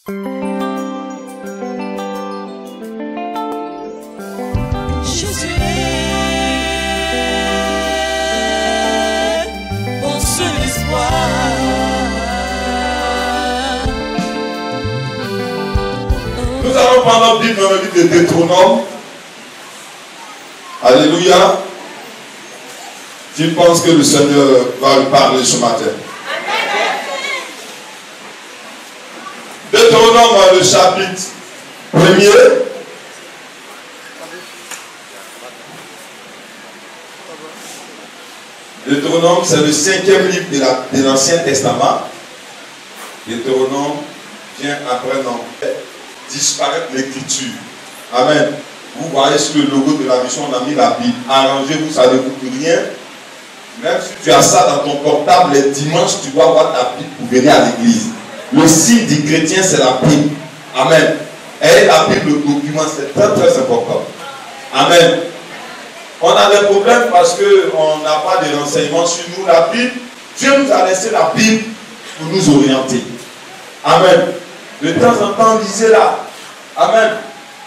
Jésus est mon seul espoir. Nous allons prendre notre Bible dans le livre de Deutéronome. Alléluia. Tu penses que le Seigneur va lui parler ce matin? Deutéronome, le chapitre 1er. Deutéronome, c'est le 5e livre de l'Ancien Testament. Deutéronome vient après non. Disparaître l'écriture. Amen. Vous voyez sur le logo de la mission, on a mis la Bible. Arrangez-vous, ça ne coûte rien. Même si tu as ça dans ton portable, les dimanches, tu dois avoir ta Bible pour venir à l'église. Le signe du chrétien, c'est la Bible. Amen. Et la Bible, le document, c'est très très important. Amen. On a des problèmes parce qu'on n'a pas de renseignements sur nous. La Bible, Dieu nous a laissé la Bible pour nous orienter. Amen. De temps en temps, lisez là. Amen.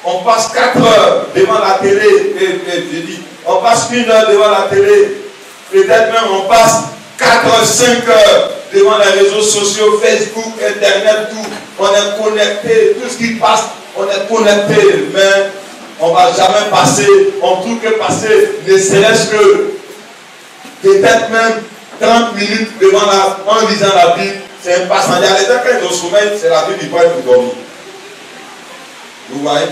On passe 4 heures devant la télé. Je dis, on passe 1 heure devant la télé. Peut-être même on passe 4 5 heures devant les réseaux sociaux, Facebook, Internet, tout. On est connecté. Tout ce qui passe, on est connecté. Mais on ne va jamais passer. On trouve que passer, ne serait-ce que peut-être même 30 minutes en lisant la Bible. C'est un passage. Il y a les gens qui sont au sommeil, c'est la Bible qui prend pour dormir. Vous voyez?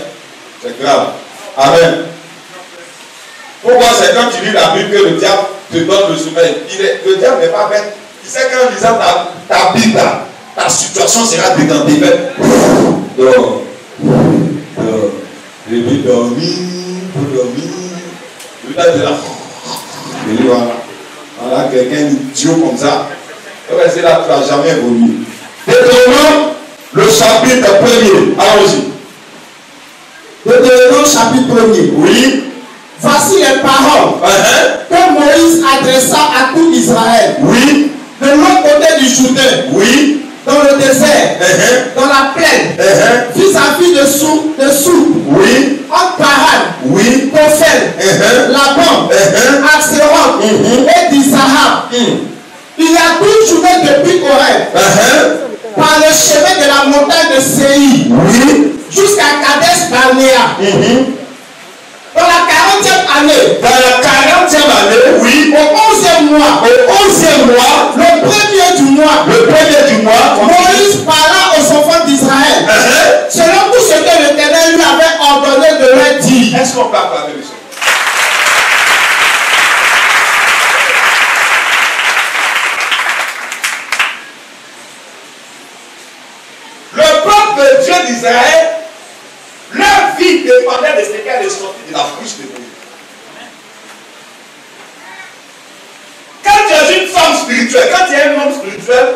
C'est grave. Amen. Pourquoi c'est quand tu lis la Bible que le diable te donne le sommeil? Le diable n'est pas bête. Il sait qu'en lisant ta Bible, ta situation sera détendue. Donc, je vais dormir, pour dormir. Le diable est là. Et voilà. Voilà, quelqu'un idiot comme ça. C'est là que tu n'as jamais évolué. Deutéronome, le chapitre 1er. Allons-y. Deutéronome, chapitre 1er. Oui. Voici les paroles que Moïse adressa à tout Israël. Oui. De l'autre côté du Jourdain. Oui. Dans le désert. Dans la plaine. Vis-à-vis de Souk. Oui. En Paran. Oui. Tophel. Laban. Axéron. Et d'Isahab. Il y a 12 journées depuis Horeb. Par le chemin de la montagne de Séir. Oui. Jusqu'à Kadesh Barnéa. Dans la 40e année. Dans la 40e année, oui. Au 11e mois. Au 11e mois. Le premier du mois. Le premier du mois. Moïse parla aux enfants d'Israël. Selon tout ce que l'Éternel lui avait ordonné de leur dire. Est-ce qu'on peut acclamer le Seigneur? Le peuple de Dieu d'Israël, leur vie dépendait de ce qu'elle est sortie de la bouche de Moïse. Quand tu es une femme spirituelle, quand tu es un homme spirituel,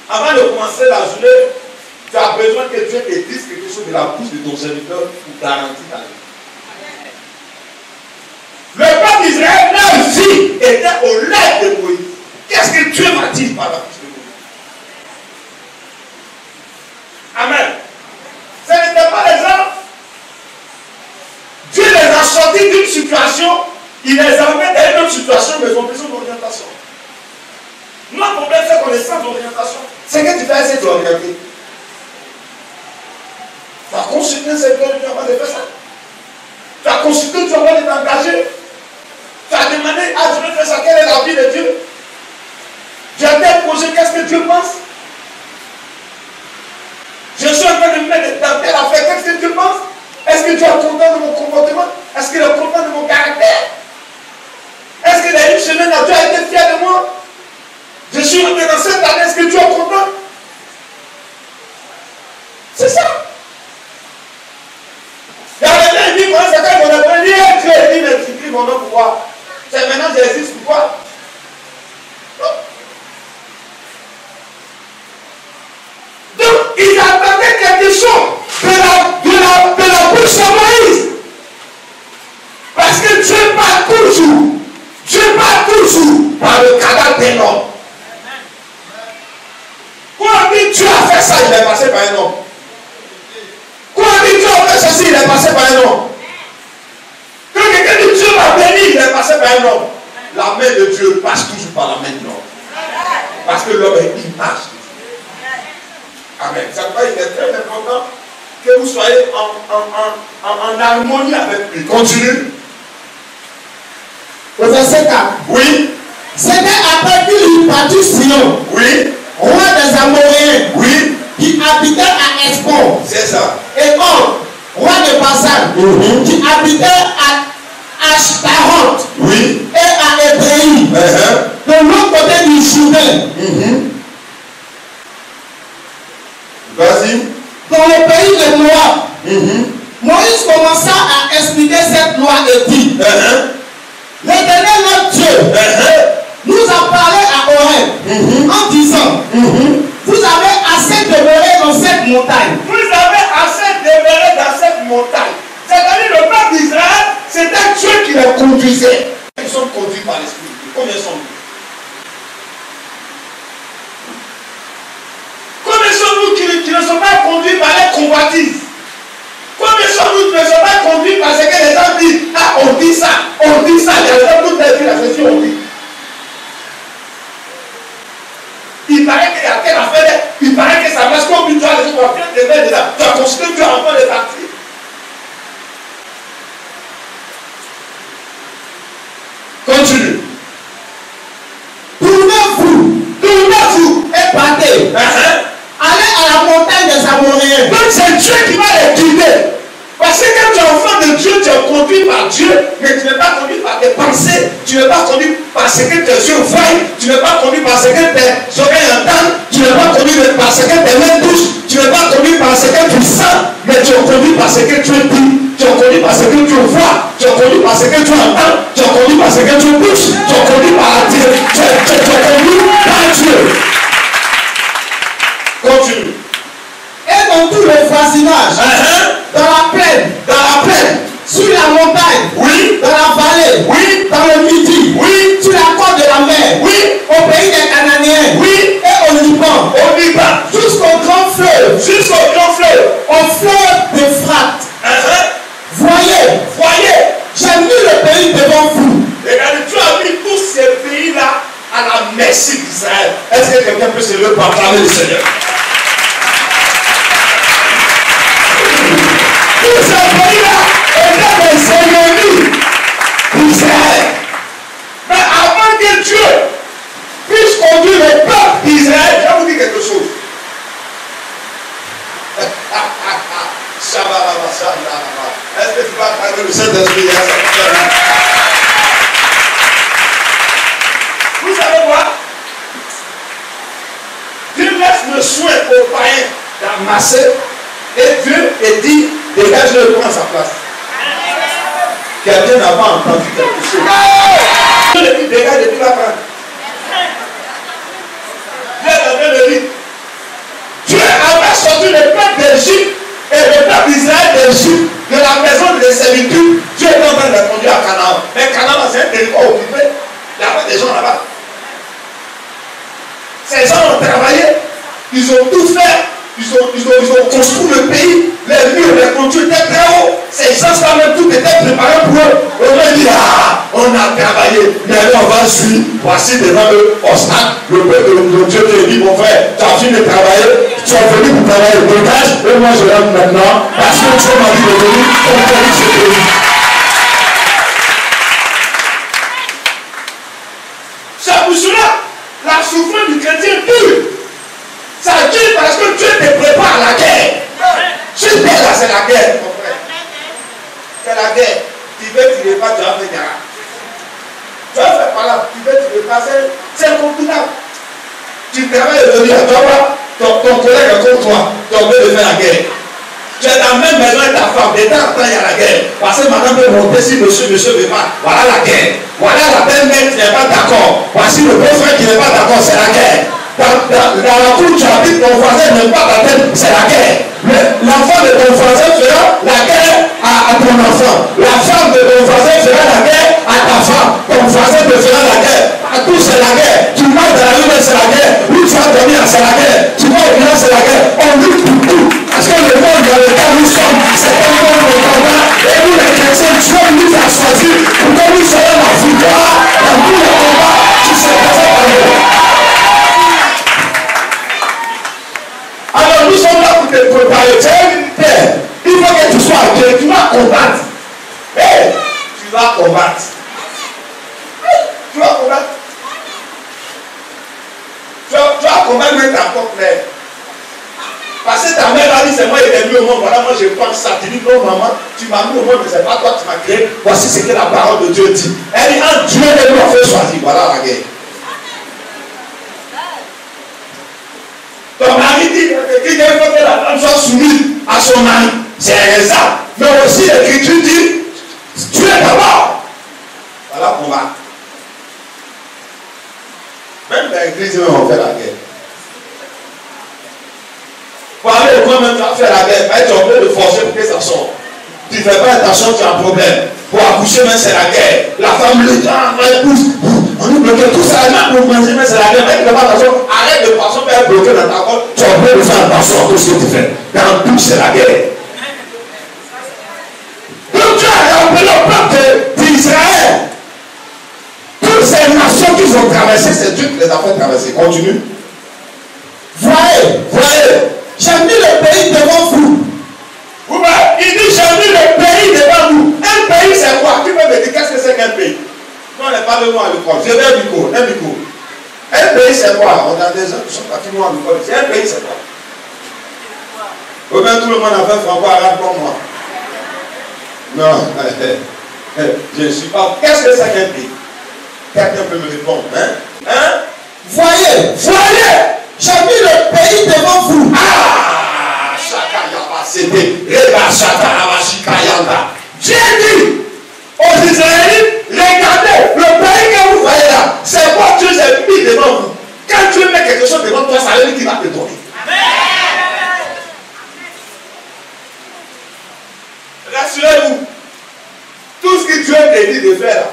avant de commencer la journée, tu as besoin que Dieu te dise quelque chose de la bouche de ton serviteur pour garantir ta vie. Le peuple d'Israël, leur vie était au lait de Moïse. Qu'est-ce que Dieu m'a dit par la bouche de Moïse? Amen. Ce n'était pas les gens. Dieu les a sortis d'une situation, il les a mis dans une autre situation, mais ils ont besoin d'orientation. Notre problème, c'est qu'on est sans orientation. C'est que tu vas essayer de t'orienter. Tu as consulté un secteur, tu as de faire ça. Tu as consulté, tu as de t'engager. Tu as demandé, ah, je vais faire ça, quelle est la vie de Dieu? Tu as tel projet, qu'est-ce que Dieu pense? Je suis en train de me mettre dans telle affaire, qu'est-ce que Dieu pense? Est-ce que Dieu est content de mon comportement? Est-ce qu'il est content de mon caractère? Est-ce que dans une semaine, Dieu a été fier de moi? Je suis rentré dans cette année, est-ce que Dieu est content? C'est ça. Il y a des gens qui disent, c'est quand on a pris Dieu, il dit, mais tu cries mon nom pourquoi? C'est maintenant que j'existe pourquoi? Donc, ils attendaient quelque chose de la bouche de Moïse. Parce que Dieu parle toujours. Dieu parle toujours par le cadavre d'un homme. Quand on dit Dieu a fait ça, il est passé par un homme. il est passé par un homme. Quand quelqu'un dit Dieu m'a béni, il est passé par un homme. La main de Dieu passe toujours par la main de l'homme. Parce que l'homme est image. Amen. Ça veut dire qu'il est très important que vous soyez en harmonie avec lui. Continue. Au verset 4. Oui. C'était après qu'il partit Sion, Oui. roi des Amoréens, Oui. qui habitait à Esbon, C'est ça. et Og, roi de Basan, qui habitait à Ashtaroth, Oui. et à Ébrei, de l'autre côté du Jourdain, Vas-y. dans le pays de Moab. Moïse commença à expliquer cette loi et dit, l'Éternel notre Dieu nous a parlé à Horeb en disant, vous avez assez demeuré dans cette montagne. Vous avez assez demeuré dans cette montagne. C'est-à-dire le peuple d'Israël, c'était Dieu qui les conduisait. Ils sont conduits par l'Esprit. Combien sont-nous? Combien sont-nous qui ne sont pas conduits par les convoitises? Combien sont-nous qui ne sont pas conduits parce que les gens disent, ah, on dit ça, les gens toutes les villes, la session, on dit. Il paraît qu'il y a telle affaire, il paraît que ça marche comme une toile, tu vas faire des mains dedans, tu vas considérer que tu as encore les parties. Continue. Tournez-vous et partez. Allez à la montagne des Amoréens. Donc c'est Dieu qui va les guider. Parce que quand tu es enfant de Dieu, tu es conduit par Dieu, mais tu n'es pas conduit par tes pensées, tu n'es pas conduit par ce que tes yeux voient, tu n'es pas conduit par ce que tes oreilles entendent, tu n'es pas conduit par ce que tes mains touchent, tu n'es pas conduit par ce que tu sens, mais tu es conduit par ce que tu dis, tu es conduit par ce que tu vois, tu es conduit par ce que tu entends, tu es conduit par ce que tu touches, tu es conduit par la Dieu, tu es conduit par Dieu. Continue. Et dans tout le voisinage, dans la plaine, sur la montagne, Oui. dans la vallée, Oui. dans le midi, Oui. sur la côte de la mer, Oui. au pays des Cananéens, Oui. et au Liban, Au Liban. jusqu'au grand fleuve, Jusqu'au grand fleuve. au fleuve d'Euphrate. Voyez, j'ai mis le pays devant vous. Regardez, tu as mis tous ces pays-là à la merci d'Israël. Est-ce que quelqu'un peut se lever pour acclamer le Seigneur? Tous ces pays-là étaient des ennemis d'Israël. Mais avant que Dieu puisse conduire le peuple d'Israël, je vais vous dire quelque chose. Est-ce que tu vas acclamer le Saint-Esprit? Vous savez quoi? Dieu laisse le soin aux païens d'amasser et Dieu dit dégage-le, prends sa place. Quelqu'un n'a pas entendu quelque chose. Dieu le dit dégage et tu la prends. Dieu est en train de dire Dieu avait sorti le peuple d'Égypte et le peuple d'Israël d'Égypte de la maison de servitude. Dieu est en train de les conduire à Canaan. Mais Canaan, c'est un territoire occupé. Il y avait des gens là-bas. Ces gens ont travaillé, ils ont tout fait, ils ont construit le pays, les murs, les clôtures étaient très hauts. Ces gens-là même tout était préparé pour eux. On a dit, ah, on a travaillé, mais là on va suivre. Voici devant eux, obstacle, le peuple de Dieu te dit, mon frère, tu as fini de travailler, tu es venu pour travailler, dégage, et moi je rentre maintenant, parce que Dieu m'a dit de venir, on va venir ce pays. C'est pour cela. La souffrance du chrétien dure. Ça dure parce que Dieu te prépare à la guerre. Ce là, c'est la guerre, mon frère. C'est la guerre. Tu veux, tu veux pas, tu vas faire guerre. Tu vas faire par là, tu veux, tu veux pas, c'est compliqué. Tu travailles le dire, tu vois, ton collègue est comme toi, tu veux de faire la guerre. Tu es dans la même maison avec ta femme, de temps en temps il y a la guerre. Parce que madame peut monter si monsieur ne veut pas. Voilà la guerre. Voilà la belle-mère qui n'est pas d'accord. Voici le beau-frère qui n'est pas d'accord, c'est la guerre. Dans la cour tu habites, ton voisin n'aime pas ta tête, c'est la guerre. L'enfant de ton voisin fera la guerre à ton enfant. La femme de ton voisin fera la guerre à ta femme. Ton voisin te fera la guerre. À tous c'est la guerre. Tu marches dans la rue, c'est la guerre. Où tu vas dormir, c'est la guerre. Tu vas au village, c'est la guerre. On lutte pour tout. Parce que le monde dans lequel nous sommes, c'est un monde de préparer. Tu es militaire. Il faut que tu sois actif. Tu vas combattre. Hey, tu vas combattre. Tu vas combattre. Tu vas combattre même ta propre mère. Parce que ta mère a dit c'est moi qui t'ai mis au monde. Voilà, moi je pense ça. Tu dis non, maman, tu m'as mis au monde, mais c'est pas toi qui m'as créé. Voici ce que la parole de Dieu dit. Elle dit un Dieu nous a fait choisir. Voilà la guerre. Ton mari dit qu'il faut que la femme soit soumise à son mari. C'est ça. Mais aussi l'écriture dit tu es d'abord. Voilà qu'on va. Même dans l'église, on fait la guerre. Pour aller au coin, même tu vas faire la guerre. Mais tu es obligé de forcer pour que ça sorte. Tu ne fais pas attention, tu as un problème. Pour accoucher, même c'est la guerre. La femme le temps, elle pousse. On est bloqué. Tout ça, même pour manger, mais c'est la guerre. Mais tu ne fais pas attention. Arrête de passer, mais être bloqué dans ta côte. Tu es obligé de faire attention à tout ce que tu fais. Dans tout, c'est la guerre. Donc Dieu a appelé le peuple d'Israël. Toutes ces nations qu'ils ont traversées, c'est Dieu qui les a fait traverser. Continue. Voyez. J'ai mis le pays devant vous. Il dit j'ai mis le pays devant vous. Un pays c'est quoi? Tu peux me dire qu'est-ce que c'est qu'un pays? Non, on n'est pas de moi à l'école. Je vais un micro. Un pays c'est quoi? On a des gens qui sont partis moi à l'école. Un pays c'est quoi? Ou bien tout le monde a fait franco-arabe comme moi. Non, je ne suis pas. Qu'est-ce que c'est qu'un pays? Quelqu'un peut me répondre. Voyez. J'ai mis le pays devant vous. Ah! Dieu dit aux Israélites, regardez, le pays que vous voyez là, c'est quoi Dieu s'est mis devant vous. Quand Dieu met quelque chose devant toi, ça veut dire qu'il va te donner. Rassurez-vous, tout ce que Dieu te dit de faire,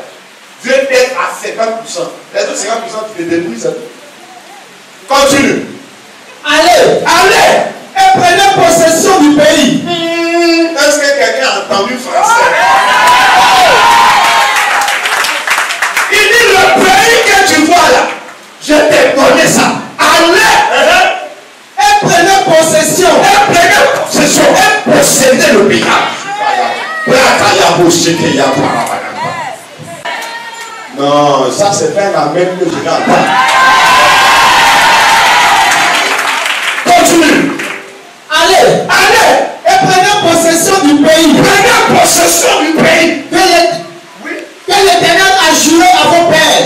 Dieu t'aide à 50%. Les autres 50%, tu te débrouilles, c'est tout. Continue. Allez et prenez possession du pays. Est-ce que quelqu'un a entendu français? Il dit le pays que tu vois là, je t'ai donné ça. Allez et prenez possession. Et possédez le pays. Non, ça c'est pas un amen que je n'entends. Continue. Allez et prenez possession du pays. Que l'Éternel a juré à vos pères.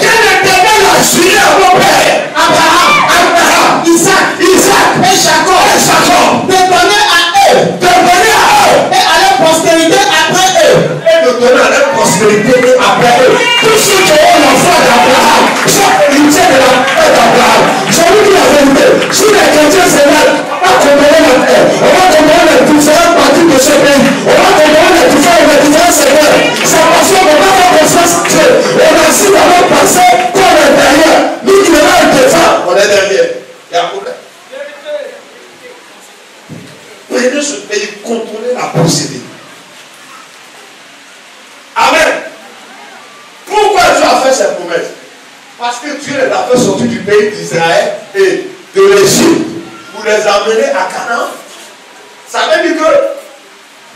Abraham, Isaac et Jacob. De donner à eux. Et à leur postérité après eux. Tous ceux qui ont l'enfant d'Abraham sont héritiers de la paix d'Abraham. Je vous dis la vérité. Si les chrétiens se mettent à comprendre la paix, on va comprendre les différentes parties de ce pays. On va comprendre les différents secteurs. C'est parce qu'on ne va pas confiance en Dieu. On a su d'abord penser qu'on est derrière. Nous qui sommes devant, on est derrière. Il y a un problème. Prenez ce pays, contrôlez la procédure. Amen. Pourquoi Dieu a fait cette promesse? Parce que Dieu les a fait sortir du pays d'Israël et de l'Égypte pour les amener à Canaan. Ça veut dire que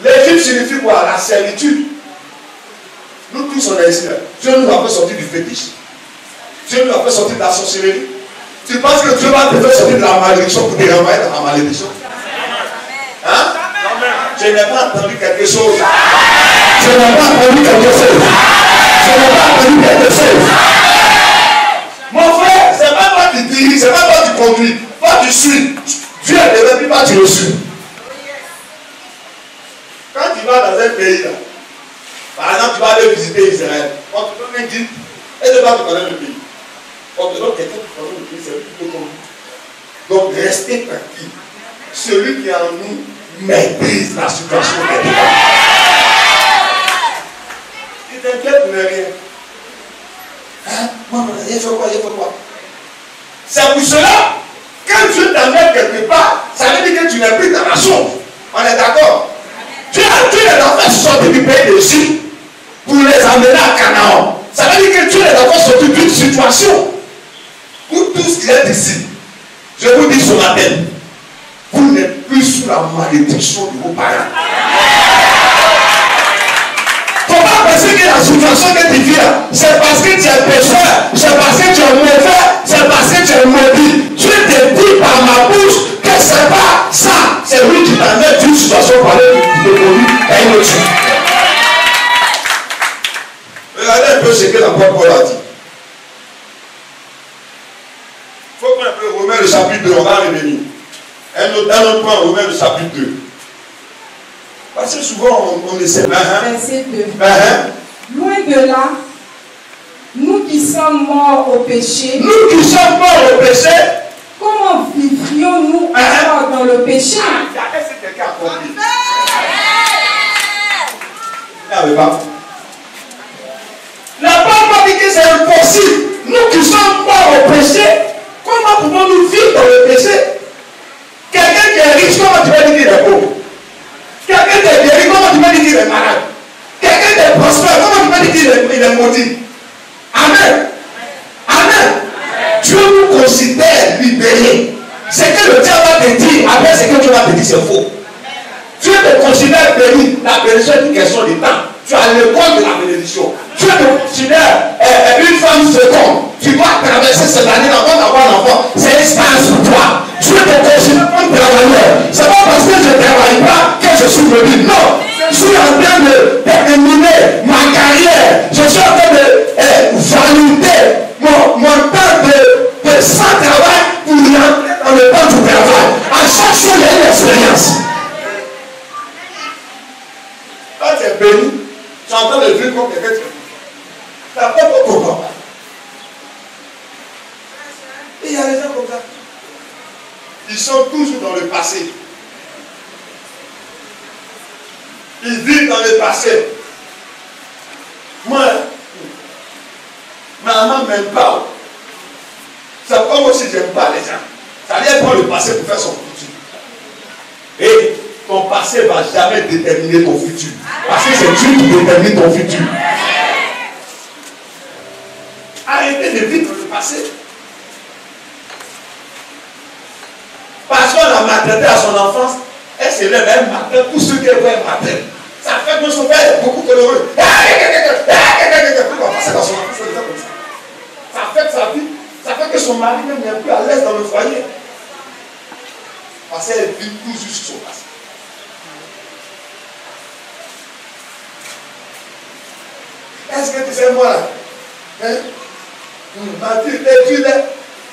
l'Égypte signifie quoi? La servitude. Nous tous on est ici. Dieu nous a fait sortir du fétiche. Dieu nous a fait sortir de la sorcellerie. Tu penses que Dieu va te faire sortir de la malédiction pour te renvoyer dans la malédiction? Hein? Je n'ai pas entendu quelque chose. Mon frère, c'est pas toi qui dirige, c'est pas toi qui conduis. Toi tu suis. Dieu ne veut plus pas tu le suis. Quand tu vas dans un pays là, par exemple tu vas aller visiter Israël, on te donne un guide et tu vas te connaître le pays. On te donne quelqu'un qui connaît le pays, c'est lui qui te conduit. Donc restez tranquille. Celui qui est en nous maîtrise la situation des gens. Tu t'inquiètes de rien. Hein? Maman, il fait quoi? C'est pour cela, quand Dieu t'amène quelque part, ça veut dire que tu n'es plus dans la chose. On est d'accord? Dieu les a fait sortir du pays d'Égypte pour les amener à Canaan. Ça veut dire que Dieu les a fait sortir d'une situation où tout ce qui est ici, je vous dis ce matin, vous n'êtes plus sur la malédiction de vos parents. Il ne faut pas penser que la situation que tu vis là, c'est parce que tu es pécheur, c'est parce que tu es mauvais, c'est parce que tu es maudit. Dieu te dit par ma bouche que ce n'est pas ça. C'est lui qui t'enlève d'une situation par laquelle tu t'évolues à une autre. Regardez un peu ce que l'apôtre Paul a dit. Il faut prendre un peu Romains le chapitre 2, on va revenir. Un autre point, Romains le chapitre 2. Parce que souvent on ne sait pas. Verset 2. Loin de là, nous qui sommes morts au péché. Nous qui sommes morts au péché. Comment vivrions-nous encore dans le péché? Est-ce que quelqu'un a compris? L'apôtre dit que c'est impossible. Nous qui sommes morts au péché, comment pouvons-nous vivre dans le péché? Quelqu'un qui est riche, comment tu vas dire qu'il est pauvre? Quelqu'un qui est guéri, comment tu vas dire qu'il est malade? Quelqu'un qui est prospère, comment tu vas dire qu'il est maudit? Amen. Amen. Dieu nous considère libérés. Ce que le diable va te dire, après ce que Dieu va te dire, c'est faux. Dieu te considère béni. La bénédiction est une question de temps. Tu as l'école de la bénédiction. Dieu te considère une femme féconde. Tu dois traverser cette année avant d'avoir l'enfant. C'est une expérience pour toi. Dieu te considère comme travailleur. Ce n'est pas parce que je ne travaille pas que je suis béni. Non. Je suis en train de terminer ma carrière. Je suis en train de valider mon temps de sans travail pour rentrer dans le temps du travail. À chaque chose, il y a une expérience. Quand tu es béni, tu es en train de vivre comme quelqu'un qui tu n'as pas de comprendre. Et il y a des gens comme ça. Ils sont toujours dans le passé. Ils vivent dans le passé. Moi, ma maman ne m'aime pas. C'est comme moi si je n'aime pas les gens. Ça vient prendre le passé pour faire son futur. Et ton passé ne va jamais déterminer ton futur. Parce que c'est Dieu qui détermine ton futur. Arrêtez de vivre dans le passé. Parce qu'on a maltraité à son enfance, elle se lève, elle maltraite tous ceux qu'elle veut maltraiter. Ça fait que son père est beaucoup heureux. Pourquoi passer dans son enfance comme ça? Ça affecte sa vie. Ça fait que son mari même n'est plus à l'aise dans le foyer. Parce qu'elle vit toujours sur son passé. Est-ce que tu sais moi là?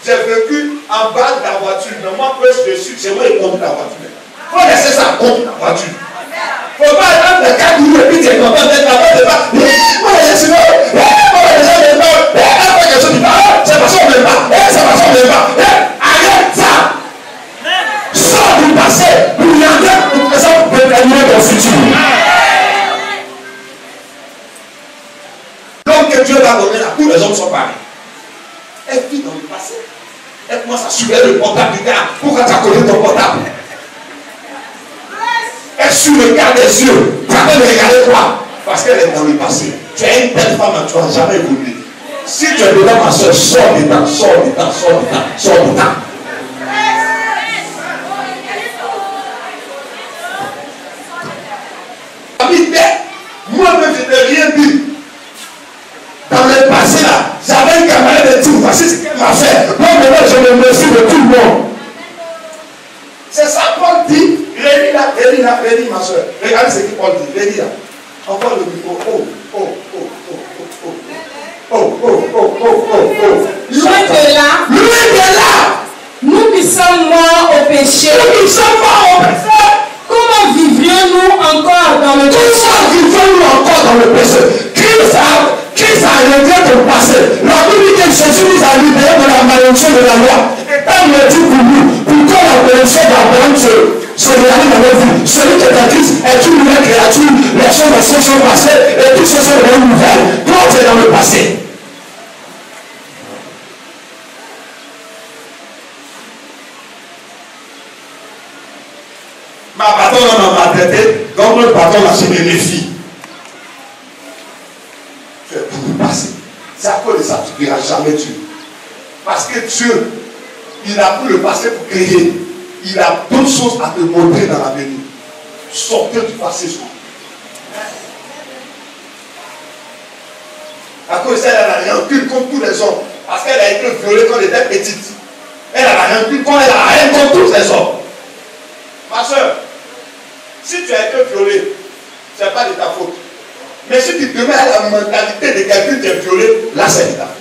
J'ai vécu en bas de la voiture. Mais moi, presque dessus, c'est moi qui conduis la voiture. Il faut laisser ça conduire la voiture. Il ne faut pas attendre le 4 jours et puis tu es content d'être là-bas. Moi, je suis là. C'est parce qu'on ne veut pas. C'est parce qu'on ne veut pas. Arrête ça. Sors du passé. Pour y entrer pour que ça peut déterminer ton futur. Donc que Dieu va donner là, tous les hommes sont pareils. Elle vit dans le passé. Elle commence à suivre le portable du gars. Pourquoi tu as connu ton portable? Elle suit le gars des yeux. Tu as de regarder quoi? Parce qu'elle est dans le passé. Tu es une telle femme, tu n'as jamais évolué. Si tu es dedans, ma soeur, sors dedans, sors dedans, sors dedans, sors dedans. Moi-même, je n'ai rien dit. Dans le passé, là, j'avais une camarade de tout. Voici ce qu'elle m'a fait. Moi, maintenant, je me méfie de tout le monde. C'est ça, Paul dit. Rélis, ma soeur. Regardez ce que Paul dit. Rélis là. Encore le micro. Loin de là, nous qui sommes morts au péché. Comment vivrions-nous encore dans le péché? Christ a réglé ton passé. La Bible dit que Jésus nous a libérés de la malédiction de la loi. Elle me dit pour nous, pourquoi la malédiction d'Abraham se réalise dans notre vie? Celui qui est en Christ est une nouvelle créature. Les choses anciennes sont passées et toutes choses sont devenues nouvelles. Toi, tu es dans le passé. Ma patronne m'a maltraité, donc le patron là, je me méfie. Tu es pour le passé. C'est à cause de ça que tu ne verras jamais Dieu. Parce que Dieu, il a pris le passé pour créer. il a d'autres choses à te montrer dans l'avenir. Sortez du passé. À cause de ça, elle a la rancune contre tous les hommes. Parce qu'elle a été violée quand elle était petite. Elle a la rancune quand elle a la haine contre tous les hommes. Ma soeur, si tu as été violée, ce n'est pas de ta faute. Mais si tu te mets à la mentalité de quelqu'un qui est violé, là c'est de ta faute.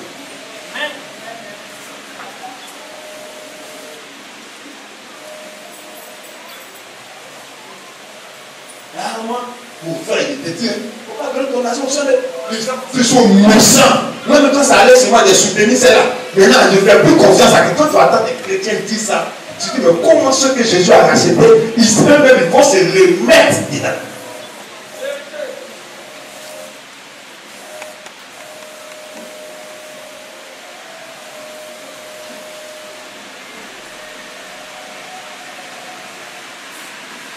Là, moi, mon frère, il te dit, il ne faut pas donner ton argent au sein les gens sont méchants. Moi, quand ça allait sur moi de soutenir celle-là, maintenant, je ne fais plus confiance à quelqu'un. Quand tu attends des chrétiens disent ça, tu dis, mais comment ceux que Jésus a rachetés, Israël même, ils vont se remettre.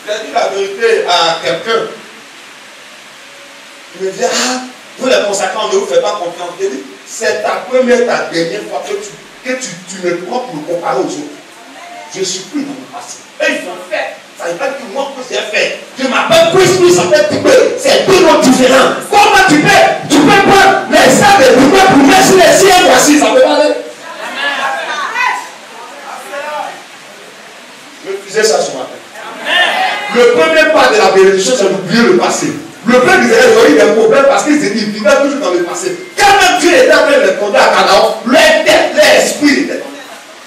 J'ai dit la vérité à quelqu'un. Il me dit, ah, vous les consacrants, ne vous faites pas confiance. Je dis, c'est ta première, ta dernière fois que tu me prends pour me comparer aux autres. Je suis plus dans le passé. Et ils ont fait. Ça ne veut pas dire que moi, que j'ai fait. Je m'appelle Christ, en fait, tu peux. C'est deux noms différents. Comment tu peux prendre les sables et tu peux pour mettre sur les ciels, voici, ça peut pas aller. Je faisais ça ce matin. Le premier pas de la bénédiction, c'est d'oublier le passé. Le peuple d'Israël a eu des problèmes parce qu'ils vivaient toujours dans le passé. Quand même Dieu était en train de les conduire à Canaan, leur tête, leur esprit était.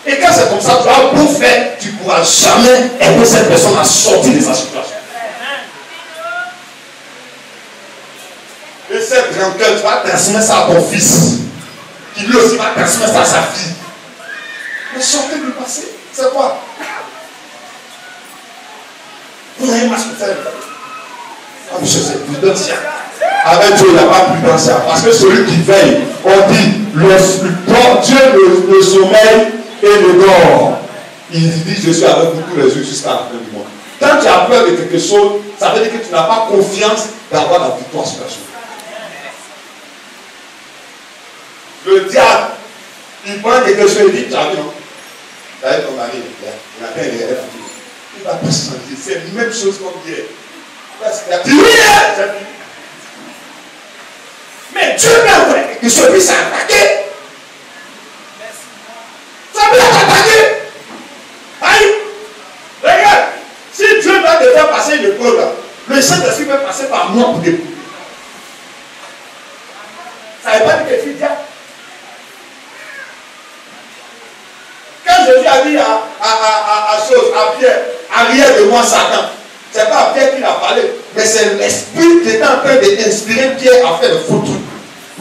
Et quand c'est comme ça, tu vas beau faire, tu ne pourras jamais aider cette personne à sortir de sa situation. Et cette rancœur, tu vas transmettre ça à ton fils, qui lui aussi va transmettre ça à sa fille. Mais sortez du passé, c'est quoi? Vous n'avez pas ce que faire. Ah, monsieur, c'est prudentiel. Avec Dieu, il n'y a pas prudentiel. Parce que celui qui veille, on dit, Dieu le sommeil et le dort. Il dit, je suis avec vous tous les jours jusqu'à la fin du mois. Quand tu as peur de quelque chose, ça veut dire que tu n'as pas confiance d'avoir la victoire sur la chose. Le diable, il prend quelque chose et dit, tu as vu, non? Tu as vu ton mari, il a fait une erreur. Il ne va pas changer. C'est la même chose comme hier. Parce qu'il a dit, oui, mais Dieu m'a ouvert que celui s'est attaqué. Ça peut attaqué. Aïe. Regarde, si Dieu va te faire passer une épreuve là, le Saint-Esprit peut passer par moi pour t'éprouver. Ça ne veut pas dire que tu dis. Quand Jésus a dit à Pierre, arrière de moi Satan, ce n'est pas Pierre qui l'a parlé, mais c'est l'esprit qui était en train d'inspirer Pierre à faire le faux truc.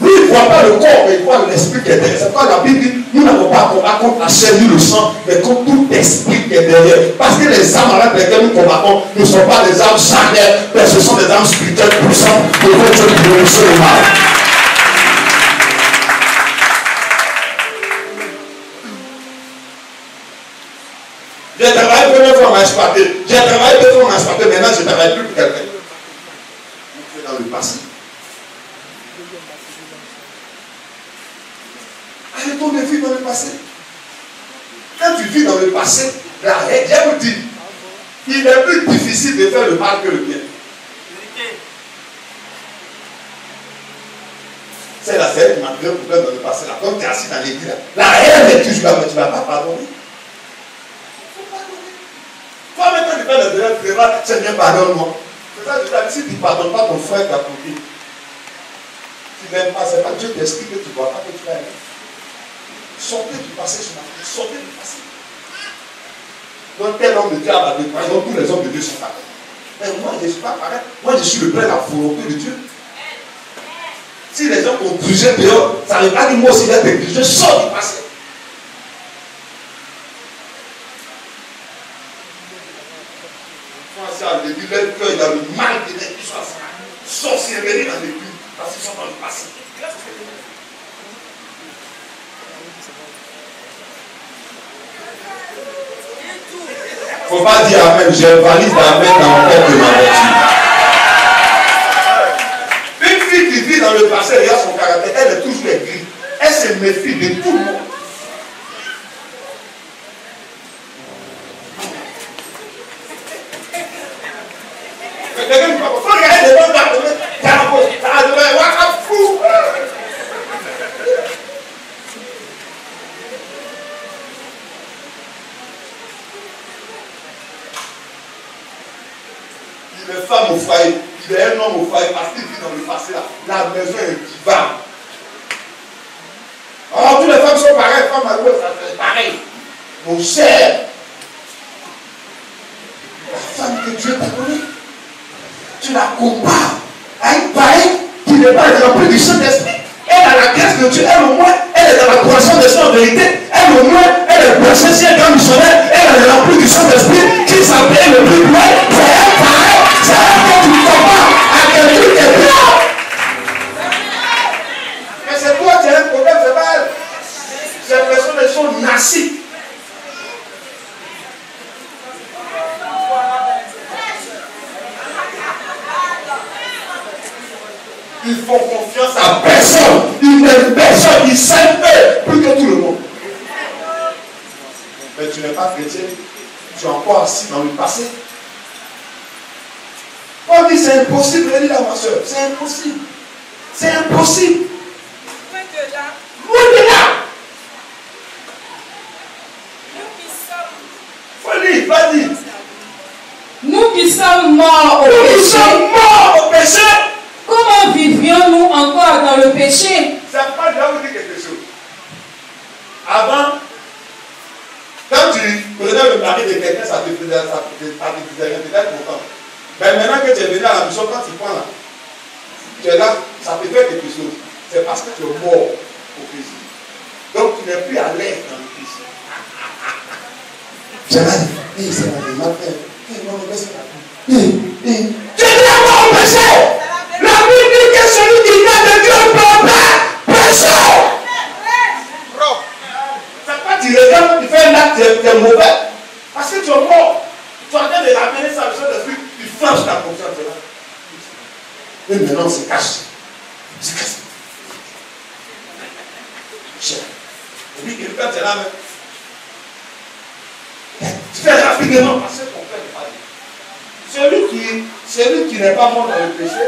Lui, il ne voit pas le corps, mais il voit l'esprit qui est derrière. C'est pourquoi la Bible dit, nous n'avons pas combat contre la chair ni le sang, mais contre tout esprit qui est derrière. Parce que les armes avec lesquelles nous combattons ne sont pas des armes charnelles, mais ce sont des armes spirituelles puissantes pour notre Dieu qui réussit le mal. J'ai travaillé première fois, on m'a exploité. J'ai travaillé deux fois, on m'a exploité. Maintenant, je ne travaille plus pour quelqu'un. C'est dans le passé. Arrêtons de vivre dans le passé. Quand tu vis dans le passé, la règle, je vous dis, il est plus difficile de faire le mal que le bien. C'est la série qui m'a créé un problème dans le passé. Là, quand tu es assis dans l'église, la règle est toujours là, mais tu ne vas pas pardonner. Toi, maintenant, tu fais le délai, tu vas, Seigneur, pardonne-moi. C'est ça, je dis, si tu ne pardonnes pas ton frère qui a compris, tu n'aimes pas, c'est pas Dieu t'explique que tu ne vois pas que tu vas aimer. Sortez du passé sur la vie, sortez du passé. Donc, tel homme de Dieu a des par exemple, tous les hommes de Dieu sont pareils. Mais moi, je ne suis pas pareil. Moi, je suis le plein de la volonté de Dieu. Si les gens ont jugé dehors, ça ne veut pas dire moi aussi d'être jugé, sors du passé. Au début, leur cœur, il a le mal de l'être qui soit sorcellerie dans l'église, parce qu'ils sont dans le passé. Il ne faut pas dire Amen, je valide Amen dans le cœur de ma voiture. Une fille qui vit dans le passé, elle a son caractère, elle est toujours aigrie. Elle se méfie de tout le monde. les femmes au foyer. Il est un homme au foyer parce qu'il vit dans le passé là. La maison est vivante. Alors toutes les femmes sont pareilles, femmes malheureuses, c'est pareil. Mon cher, la femme que Dieu t'a donnée, tu la compares à une pareille qui n'est pas remplie du Saint-Esprit. Elle a la grâce de Dieu, elle au moins, elle est dans la croissance de son vérité. Elle au moins, elle est placée si elle est un missionnaire, elle est remplie du Saint-Esprit qui s'appelle le plus loin. C'est elle pareil, c'est elle que tu compares à quelqu'un qui est bien. Mais c'est toi qui as un problème, c'est pas elle. Ces personnes, elles sont nazies. Ils font confiance à personne. Ils n'aiment personne. Ils s'aiment plus que tout le monde. Mais tu n'es pas chrétien. Tu es encore assis dans le passé. On dit c'est impossible. Elle dit là, ma soeur, c'est impossible. C'est impossible. Au-delà. Folie, vas-y. Nous qui sommes morts au péché. Nous sommes morts au péché. Comment vivrions-nous encore dans le péché? Ça pas déjà vous dire quelque chose. Avant, quand tu prenais le mari de quelqu'un, ça te faisait rien, peut-être content. Mais maintenant que tu es venu à la mission, quand tu prends là, tu es là, ça te fait quelque chose. C'est parce que tu es mort au péché. Donc tu n'es plus à l'aise dans le péché. C'est là, c'est là, il m'a fait. Tu es mort au péché. La Bible dit que celui qui vient de Dieu ne peut pas pécher. C'est pas tu regardes, tu fais un acte, tu es mauvais. Parce que tu es mort. Tu es en train de ramener sa mission de Dieu, tu flanches ta conscience là. Et maintenant, on se cache. On se cache. Cher. Et puis, quelqu'un, tu es là même. Tu fais rapidement passer ton père de paradis. Celui qui n'est pas mort dans le péché,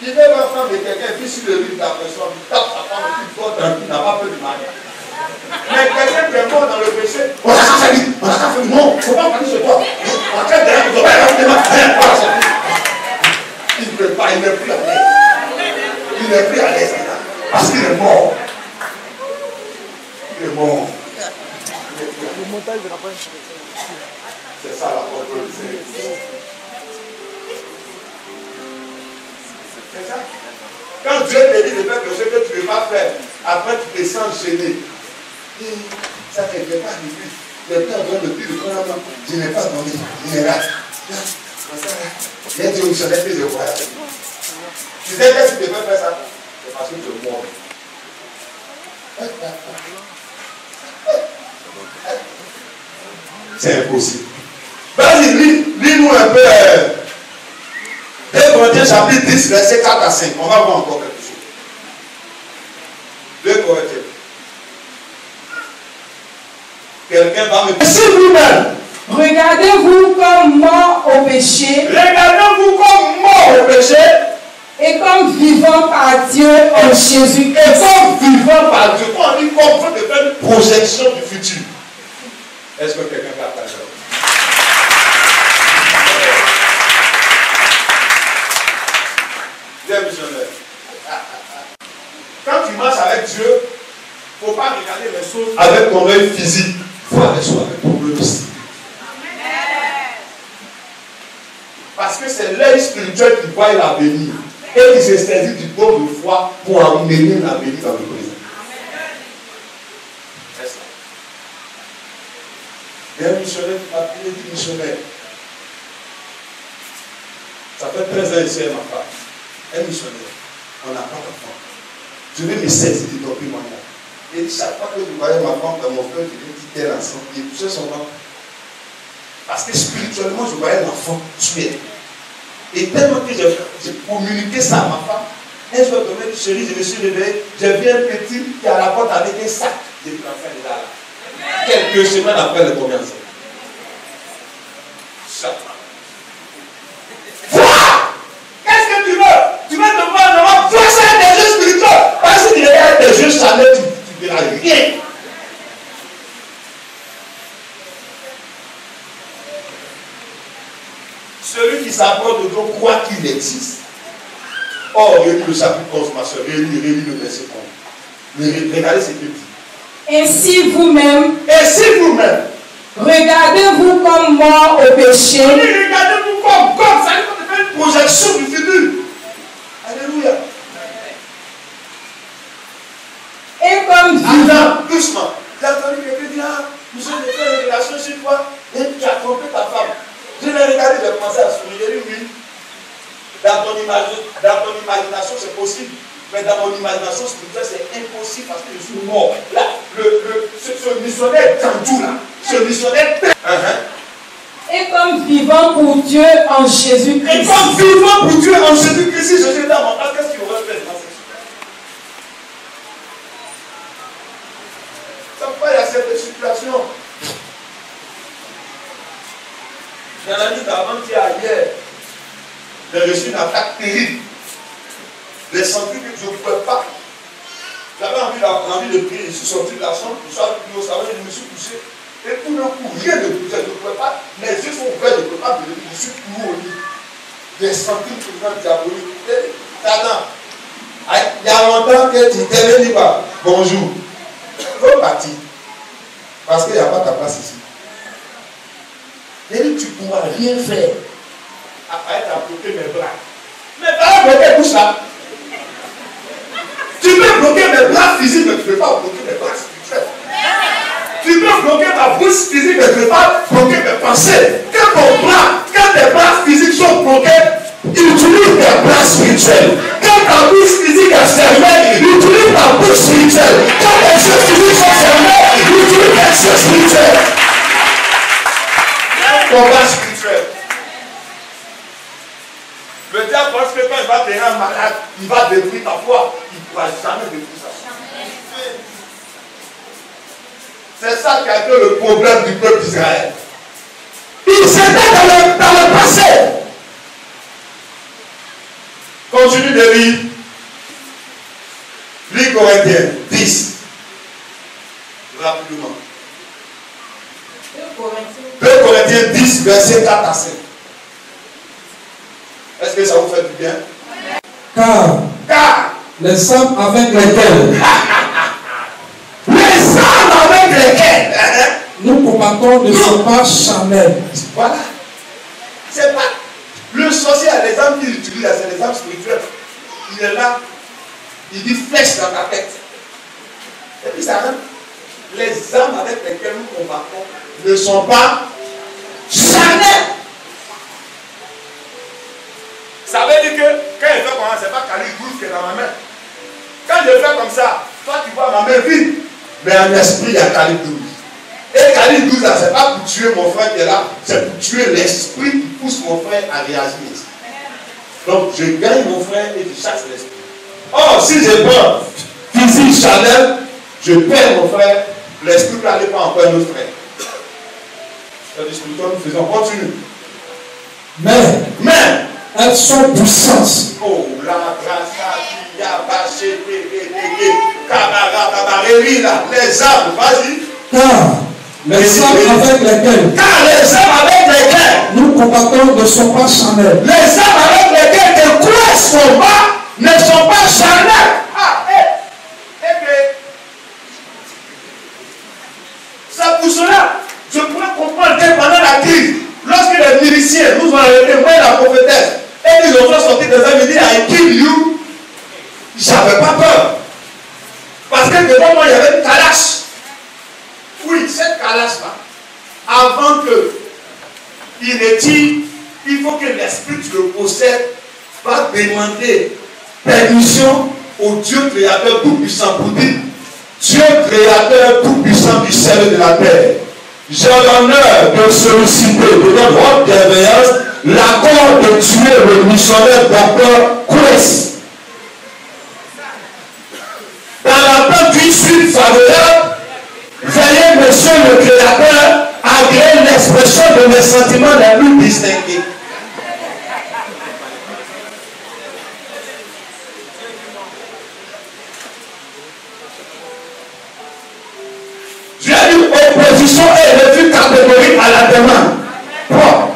il veut la femme de quelqu'un, puis sur le lit de la personne, il tape sa femme, il faut tranquille, il n'a pas peur du mari. Mais quelqu'un qui est mort dans le péché, on a qu'à faire, non, il ne faut pas parler sur toi. On a qu'à derrière, on va rapidement, il ne peut pas, il n'est plus à l'aise. Il n'est plus à l'aise, parce qu'il est mort. Il est mort. Le montage de la fin. C'est ça la proposition. C'est ça. Quand Dieu te dit de faire quelque chose que tu ne veux pas faire, après tu te sens gêné. Ça ne fait pas du tout. Le père donne le plus de temps, je n'ai pas donné. Il est là. Il y a des missionnaires qui le voient. Tu sais que si tu peux faire ça, c'est parce que tu es mort. C'est impossible. Vas-y, lis-nous un peu. 2 Corinthiens chapitre 10, verset 4 à 5. On va voir encore quelque chose. 2 Corinthiens. Quelqu'un va me dire vous-même. Regardez-vous comme mort au péché. Regardez-vous comme mort au péché. Et comme vivant par Dieu en Jésus. Et comme vivant par Dieu. Quand on dit qu'on peut faire une projection du futur. Est-ce que quelqu'un va parler? Bien missionnaire. Quand tu marches avec Dieu, il ne faut pas regarder les choses avec ton œil physique. Il faut aller avec ton œil physique. Parce que c'est l'œil spirituel qui voit l'avenir et qui se saisit du don de foi pour amener l'avenir dans le présent. C'est ça. Il y a un missionnaire qui m'a appelé dit missionnaire. Ça fait 13 ans ici, ma femme. Un missionnaire. On n'a pas d'enfant. Je vais me saisir de ton témoignage. Et chaque fois que je voyais ma femme dans mon cœur, je lui dis qu'elle ensemble. Il poussait son enfant. Parce que spirituellement, je voyais l'enfant tuer. Et tellement que j'ai communiqué ça à ma femme, un jour, elle me dit, chérie, je me suis réveillé, j'ai vu un petit qui est à la porte avec un sac. J'ai dit, l'enfant est là. Quelques semaines après le commencement. Vois! Qu'est-ce que tu veux? Tu veux te voir devant? Vois ça des yeux spirituels. Parce que tu regardes des yeux chaleurs, tu ne verras rien. Celui qui s'approche de Dieu croit qu'il existe. Or, relis le chapitre 11, ma soeur. Relis le verset 11. Regardez ce qu'il dit. Ainsi vous-même, regardez-vous comme mort au péché. Regardez-vous comme God. Ça veut dire qu'on fait une projection du futur. Alléluia. Et comme vivant. Attends, doucement. Tu as entendu quelqu'un dire, ah, nous sommes fait une relation chez toi et tu as trompé ta femme. Je l'ai regardé, j'ai commencé à sourire. J'ai dit oui. Dans ton imagination, c'est possible. Mais dans mon imagination spirituelle, c'est impossible parce que je suis mort. Là, ce missionnaire Tandou là, ce missionnaire. Et comme vivant pour Dieu en Jésus-Christ. Et comme vivant pour Dieu en Jésus-Christ, si je suis dans mon âme, qu'est-ce qu'il aurait fait dans cette situation? Ça me il y a cette situation. J'ai un ami d'avant-hier, j'ai reçu une attaque terrible. J'ai senti que je ne pouvais pas. J'avais envie de prier. Je suis sorti de la chambre, je suis allé au salon, je me suis couché. Et tout d'un coup, rien ne bougeait. Je ne pouvais pas. Mes yeux sont ouverts, je ne pouvais pas me lever. Je suis couru au lit. J'ai senti une présence diabolique. Attends, il y a longtemps que tu t'es venu pas. Bonjour. Je veux partir. Parce qu'il n'y a pas ta place ici. J'ai dit, tu ne pourras rien faire. Après, tu as bloqué mes bras. Mes bras bloqués, tout ça. Tu peux bloquer mes bras physiques, mais tu ne peux pas bloquer mes bras spirituels. Tu peux bloquer ma bouche physique, mais tu ne peux pas bloquer mes pensées. Quand tes bras physiques sont bloqués, utilise tes bras spirituels. Quand ta bouche physique est fermée, utilise ta bouche spirituelle. Quand tes yeux physiques sont fermés, utilise tes yeux spirituels. Ton bras spirituel. Le diable pense que quand il va te rendre malade, il va détruire ta foi. Il ne pourra jamais détruire ça. C'est ça qui a été le problème du peuple d'Israël. Ils étaient dans le passé. Continue de lire. Lis Corinthiens 10. Rapidement. 2 Corinthiens 10, verset 4 à 5. Est-ce que ça vous fait du bien? Car les hommes avec lesquels nous combattons ne sont pas charnels. Voilà. C'est pas. Le sorcier a les armes qu'il utilise, c'est les armes spirituelles. Il est là, il dit flèche dans ta tête. Et puis ça rentre. Les armes avec lesquelles nous combattons ne sont pas charnels. Ça veut dire que quand il fait comme ça, c'est pas calibre 12 qui est dans ma main. Quand je fais comme ça, toi tu vois ma main vide. Mais en esprit, il y a calibre 12. Et calibre 12 là, c'est pas pour tuer mon frère qui est là, c'est pour tuer l'esprit qui pousse mon frère à réagir. Donc je gagne mon frère et je chasse l'esprit. Or, si je prends physique charnel, je perds mon frère, l'esprit peut aller pas encore notre frère. C'est-à-dire que nous faisons, continue. Mais elles sont puissantes. Oh, la grâce qui a bâché, les arbres, vas-y. Car les hommes avec lesquels nous combattons ne sont pas charnels. Les hommes avec lesquels tes coups combat ne sont pas charnels. C'est pour cela, je pourrais comprendre que pendant la crise, lorsque les miliciens nous ont arrêté, moi et la prophétesse, et ils ont sorti des hommes et dit I kill you, j'avais pas peur. Parce que devant moi il y avait une calache. Oui, cette calache-là, avant qu'il ne tire, il faut que l'esprit tu le possèdes, va demander permission au Dieu créateur tout-puissant pour dire Dieu créateur tout-puissant du ciel et de la terre. J'ai l'honneur de solliciter de notre haute bienveillance l'accord de tuer le missionnaire docteur Quest. Dans l'attente d'une suite favorable, veuillez, monsieur le créateur, agréer l'expression de mes sentiments les plus distingués. J'ai eu opposition et refus catégorique à la demande. Bon.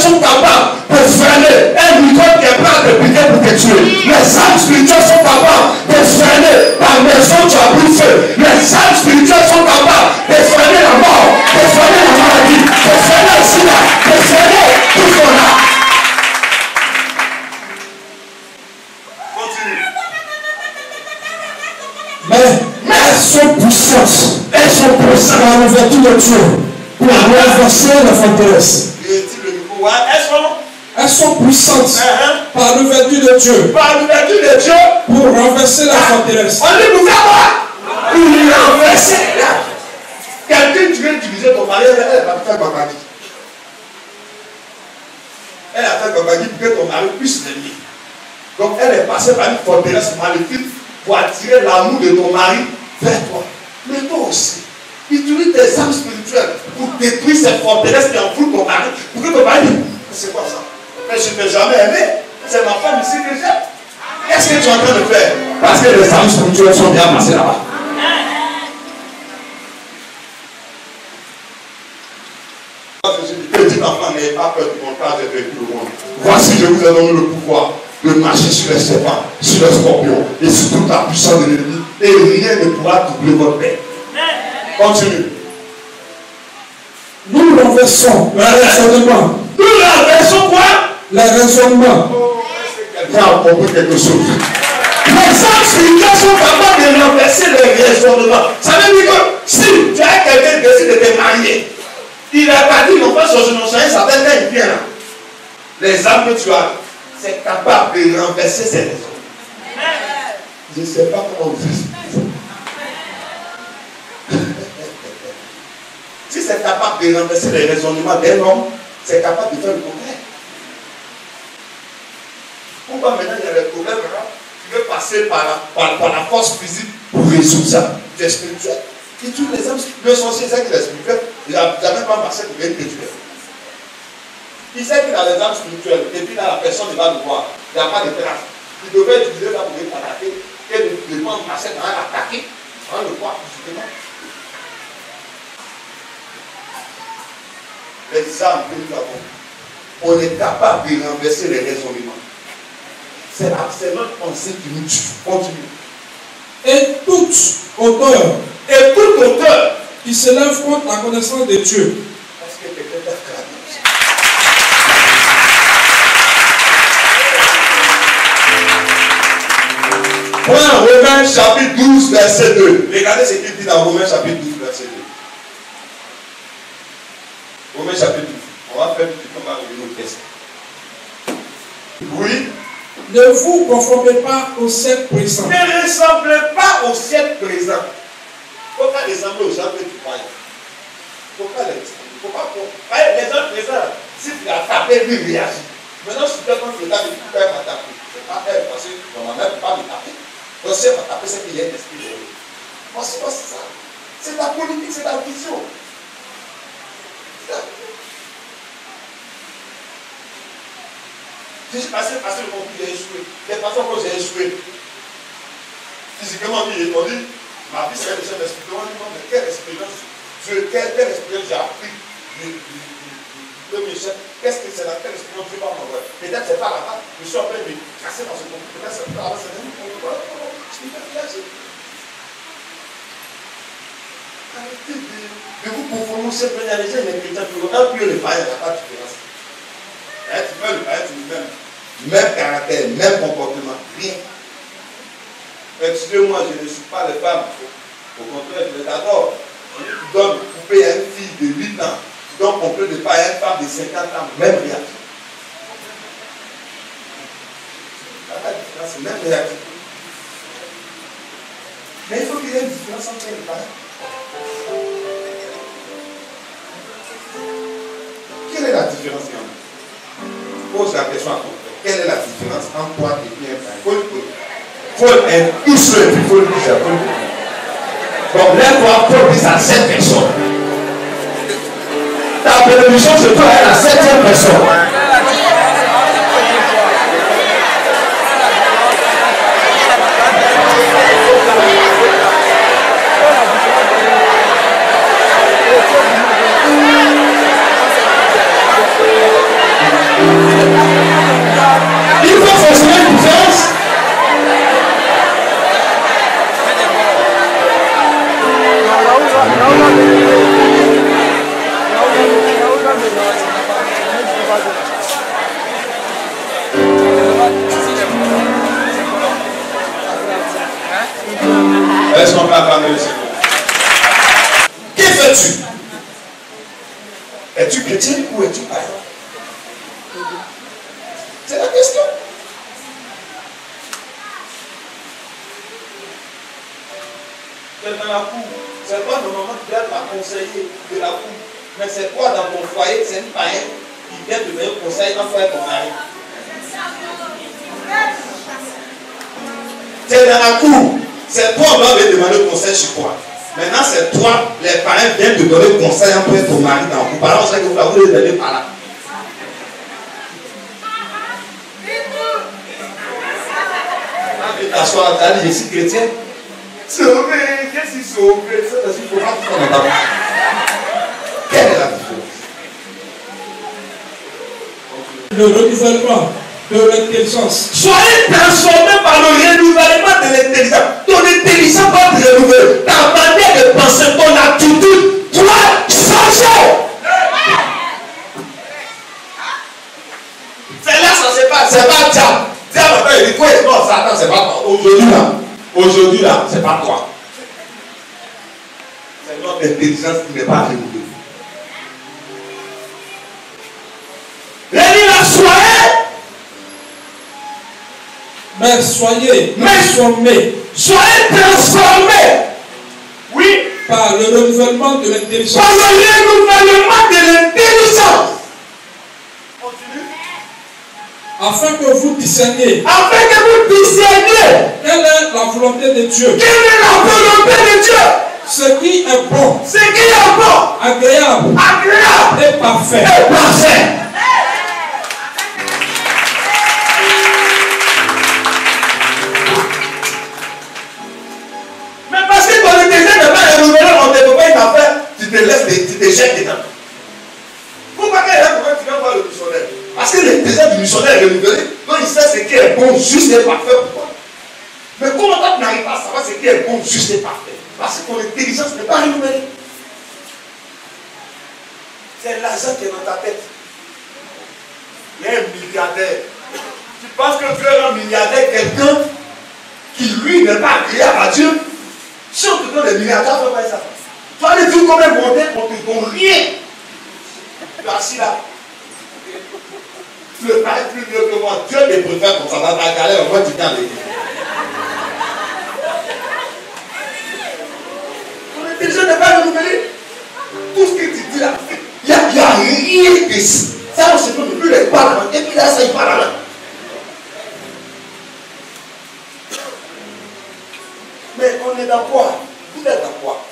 sont capables de freiner un microbe qui est prêt à te piquer pour te tuer. Les âmes spirituelles sont capables de freiner ta maison, tu as pris feu. Les âmes spirituelles sont capables de freiner la mort, de freiner la maladie, de freiner le sida, de freiner tout ce qu'on a. Mais elles sont puissantes. Elles sont puissantes dans l'ouverture de Dieu pour renverser la forteresse. Elles sont puissantes par l'ouverture de Dieu. Par l'ouverture de Dieu pour renverser la forteresse. On dit pour faire quoi? Pour renverser. Quelqu'un tu viens d'utiliser ton mari, elle va faire babagi. Elle a fait babagi pour que ton mari puisse l'aimer. Donc elle est passée par une forteresse maléfique pour attirer l'amour de ton mari vers toi. Mais toi aussi, utilise tes âmes spirituelles pour détruire cette forteresse qui enfoule ton mari. Pour que ton mari dise, c'est quoi ça? Mais je ne t'ai jamais aimé. C'est ma femme ici que j'aime. Qu'est-ce que tu es en train de faire? Parce que les âmes spirituelles sont bien passées là-bas. Petit enfant, n'ayez pas peur du monde, car j'ai vécu le monde. Voici, je vous ai donné le pouvoir de marcher sur les serpents, sur les scorpions et sur toute la puissance de l'ennemi. Et rien ne pourra doubler votre paix. Continue. Nous renversons le raisonnement. Nous renversons quoi? Les raisonnements. Quelqu'un a compris quelque chose. Les âmes spirituelles sont capables de renverser les raisonnements. Ça veut dire que si tu as quelqu'un qui décide de te marier, il n'a pas dit l'enfant sur son chien, ça s'appelle quand il vient là. Les âmes que tu as, c'est capable de renverser ces raisons. Je ne sais pas comment vous expliquer. Si c'est capable de renverser les raisonnements d'un homme, c'est capable de faire le contraire. Pourquoi maintenant il y a des problèmes là? Tu veux passer par la force physique pour résoudre ça? Tu es spirituel. Et tous les hommes, le sorcier sait qu'il est spirituel, il n'a jamais pas marché pour rien te tuer. Il sait qu'il a des âmes spirituelles, et puis là, la personne ne va le voir. Il n'y a pas de trace. Il devait utiliser ça pour attaquer, et de prendre marcher dans l'attaquer, on le voit physiquement. Les âmes que nous avons, on est capable de renverser les raisonnements. C'est notre pensée qui nous tue. Continue. Et toute auteur qui se lève contre la connaissance de Dieu. Parce que quelqu'un t'a Point Romains chapitre 12, verset 2. Regardez ce qu'il dit dans Romains chapitre 12, verset 2. Romains chapitre 12. On va faire on va revenir au texte. Oui. Ne vous conformez pas au siècle présent. Ne ressemblez pas au siècle présent. Il ne faut pas ressembler aux gens que tu crois. Il ne faut pas les ressembler. Il ne faut pas. Les gens présents, si tu as tapé, lui réagit. Maintenant, si tu es contre le tas de tout, elle va taper. Ce n'est pas elle, parce que normalement, elle ne peut pas me taper. Donc, si elle va taper, c'est qu'il y a un esprit de lui. C'est quoi, c'est ça? C'est ta politique, c'est ta vision. Je suis passé le conflit, j'ai échoué. Les personnes que j'ai échoué, physiquement, on dit, ma vie serait déjà d'expérience. Mais quelle expérience j'ai appris de mes chefs? Qu'est-ce que c'est dans quelle expérience je vais m'envoyer? Peut-être c'est pas là-bas, je suis en train de me casser dans ce conflit. Peut-être c'est pas là-bas, c'est même pas là-bas. Je ne peux pas réagir. Arrêtez de vous confondre. C'est que les gens, les chrétiens, un peu les païens, il n'y a pas de différence. Tu veux le païen, tu le même caractère, même comportement, rien. Excusez-moi, je ne suis pas les femmes. Au contraire, je les adore. Tu donnes poupée à une fille de 8 ans, tu donnes complet de paille à une femme de 50 ans, même réaction. C'est même réaction. Mais il faut qu'il y ait une différence entre les païens. Quelle est la différence qu'il y en a? Pose la question à ton frère. Quelle est la différence entre toi et bien païen? Il faut illustrer et puis il faut le dire. Donc lève-toi pour dire à cette personne. Ta bénédiction sur toi est la 7e personne. Est-ce qu'on peut acclamer le Seigneur? Que fais-tu? Es-tu chrétien ou es-tu païen? C'est la question. C'est dans la cour. C'est toi normalement qui dois être la conseiller de la cour. Mais c'est toi dans ton foyer, c'est une païenne qui vient te donner conseil en faire ton mari. C'est dans la cour. C'est toi qui dois demander conseil sur toi. Maintenant, c'est toi, les parents viennent te donner conseil en faire ton mari dans la cour. Par exemple, c'est que vous voulez donner par là. T'asseoir, t'as dit, je suis chrétien. Sauvé, qu'est-ce qu'il sauvé? Ça, c'est il faut pas tout dans ta bouche. Quelle est la différence? Le renouvellement de l'intelligence. Soyez transformés par le renouvellement de l'intelligence. Ton intelligence va te renouveler. Ta manière de penser, ton attitude doit changer. C'est là, ça se passe. C'est pas ça. Il dit quoi? Non, Satan, c'est pas toi. Aujourd'hui là, c'est pas toi. C'est notre intelligence qui n'est pas renouvelée. Soyez transformés. Soyez transformés. Oui. Par le renouvellement de l'intelligence. Par le renouvellement de l'intelligence. Afin que vous discerniez. Afin que vous discerniez. Quelle est la volonté de Dieu? Quelle est la volonté de Dieu? Ce qui est bon. Ce qui est bon. Agréable. Agréable. Et parfait. Et parfait. Mais parce que ton intelligence n'est pas renouvelée, on ne te fait pas une affaire, tu te laisses, tu te jettes dedans. Pourquoi tu viens voir le missionnaire? Parce que l'intelligence du missionnaire est renouvelée, donc il sait ce qui est bon, juste et parfait pour toi. Mais comment toi tu n'arrives pas à savoir ce qui est bon, juste et parfait? Parce que ton intelligence n'est pas renouvelée. C'est l'argent qui est dans ta tête. Il y a un milliardaire. Tu penses que Dieu est un milliardaire, quelqu'un qui lui n'est pas agréable à Dieu? Si on te donne des milliardaires, tu vas faire ça. Tu vas aller dire combien monter, on te donne rien. Tu es assis là. Tu ne parles plus mieux que moi. Dieu te préfère comme ça dans ta galère, au moins tu viens avec lui. Ton intelligence n'est pas renouvelée. Tout ce que tu dis là, il n'y a rien de ça. On se peut plus les parler. Et puis là, ça y parle là. Mais on est dans quoi? Vous êtes dans quoi?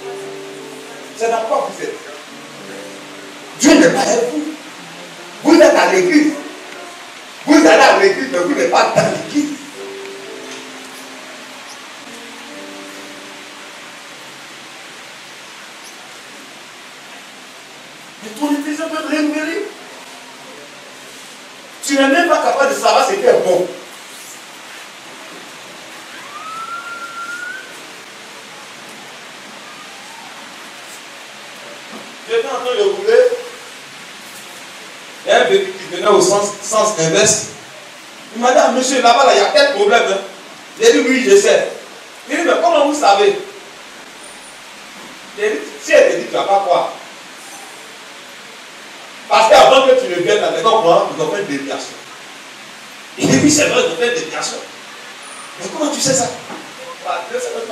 C'est dans quoi vous êtes? Dieu n'est pas avec vous. Vous êtes à l'église. Vous allez à l'église, mais vous n'êtes pas dans l'église. Mais ton intelligence peut te renouveler. Tu n'es même pas capable de savoir ce qui est bon. J'étais en train de rouler. Il y a un véhicule qui venait au sens inverse. Il m'a dit, ah, monsieur, là-bas, il y a tel problème. Hein. J'ai dit, oui, je sais. Il dit, mais comment vous savez? J'ai dit, si elle te dit, tu ne vas pas croire. Parce qu'avant que tu ne viennes à la maison, moi, nous avons fait une déviation. Il dit, oui, c'est vrai, nous avons fait une déviation. Mais comment tu sais ça? Je ne sais même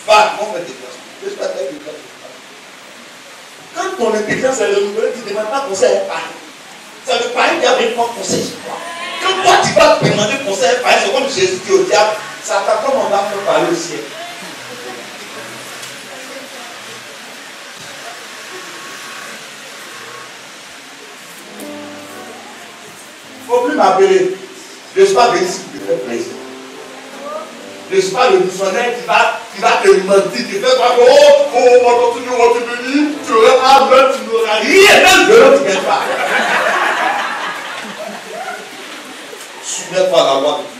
pas. On fait une déviation. Je ne sais pas faire une déviation. Quand ton intelligence est renouvelée, tu ne demandes pas conseil à un parent. C'est le parent qui a besoin de conseil sur toi. Quand toi tu vas te demander conseil à un parent, c'est comme Jésus dit au diable, Satan, comment on va faire parler au ciel? Il ne faut plus m'appeler. Je ne suis pas venu si tu te fais plaisir. Je ne suis pas le missionnaire qui va te mentir, qui fait quoi? Oh, on continue, on te bénit, tu auras un meurtre, tu n'auras rien, même de l'autre, tu ne gagnes pas. Soumets-toi à la loi de Dieu.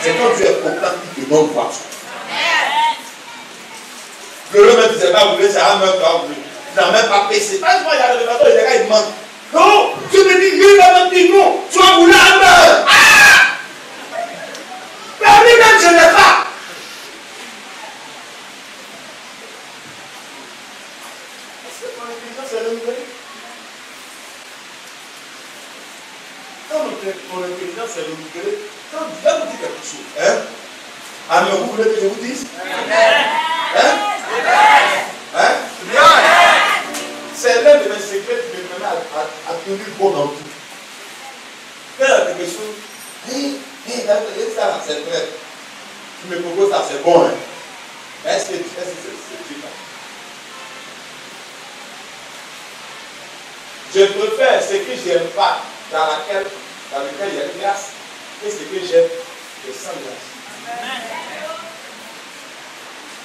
C'est quand tu es content qu'il te donne voiture. Le remède, tu ne sais pas, vous voulez, c'est un meurtre, tu n'as même pas payé. Pas une fois, il y a le révélateur, les gars, ils mentent. Non, tu me dis, lui, il va me dire non, tu as voulu un meurtre. Ah! Mais lui-même, je n'ai pas. ton intelligence est renouvelée, quand Dieu vous dit quelque chose, hein? Amen, vous voulez que je vous dise? Hein? Hein? C'est l'un de mes secrets qui me permet à tenir bon dans tout. Quand il y a quelque chose, ça là, c'est vrai. Tu me proposes ça, c'est bon. Hein? Est-ce que c'est Dieu? Je préfère ce que j'aime pas, dans lequel il y a une grâce, et ce que j'aime, c'est sans grâce.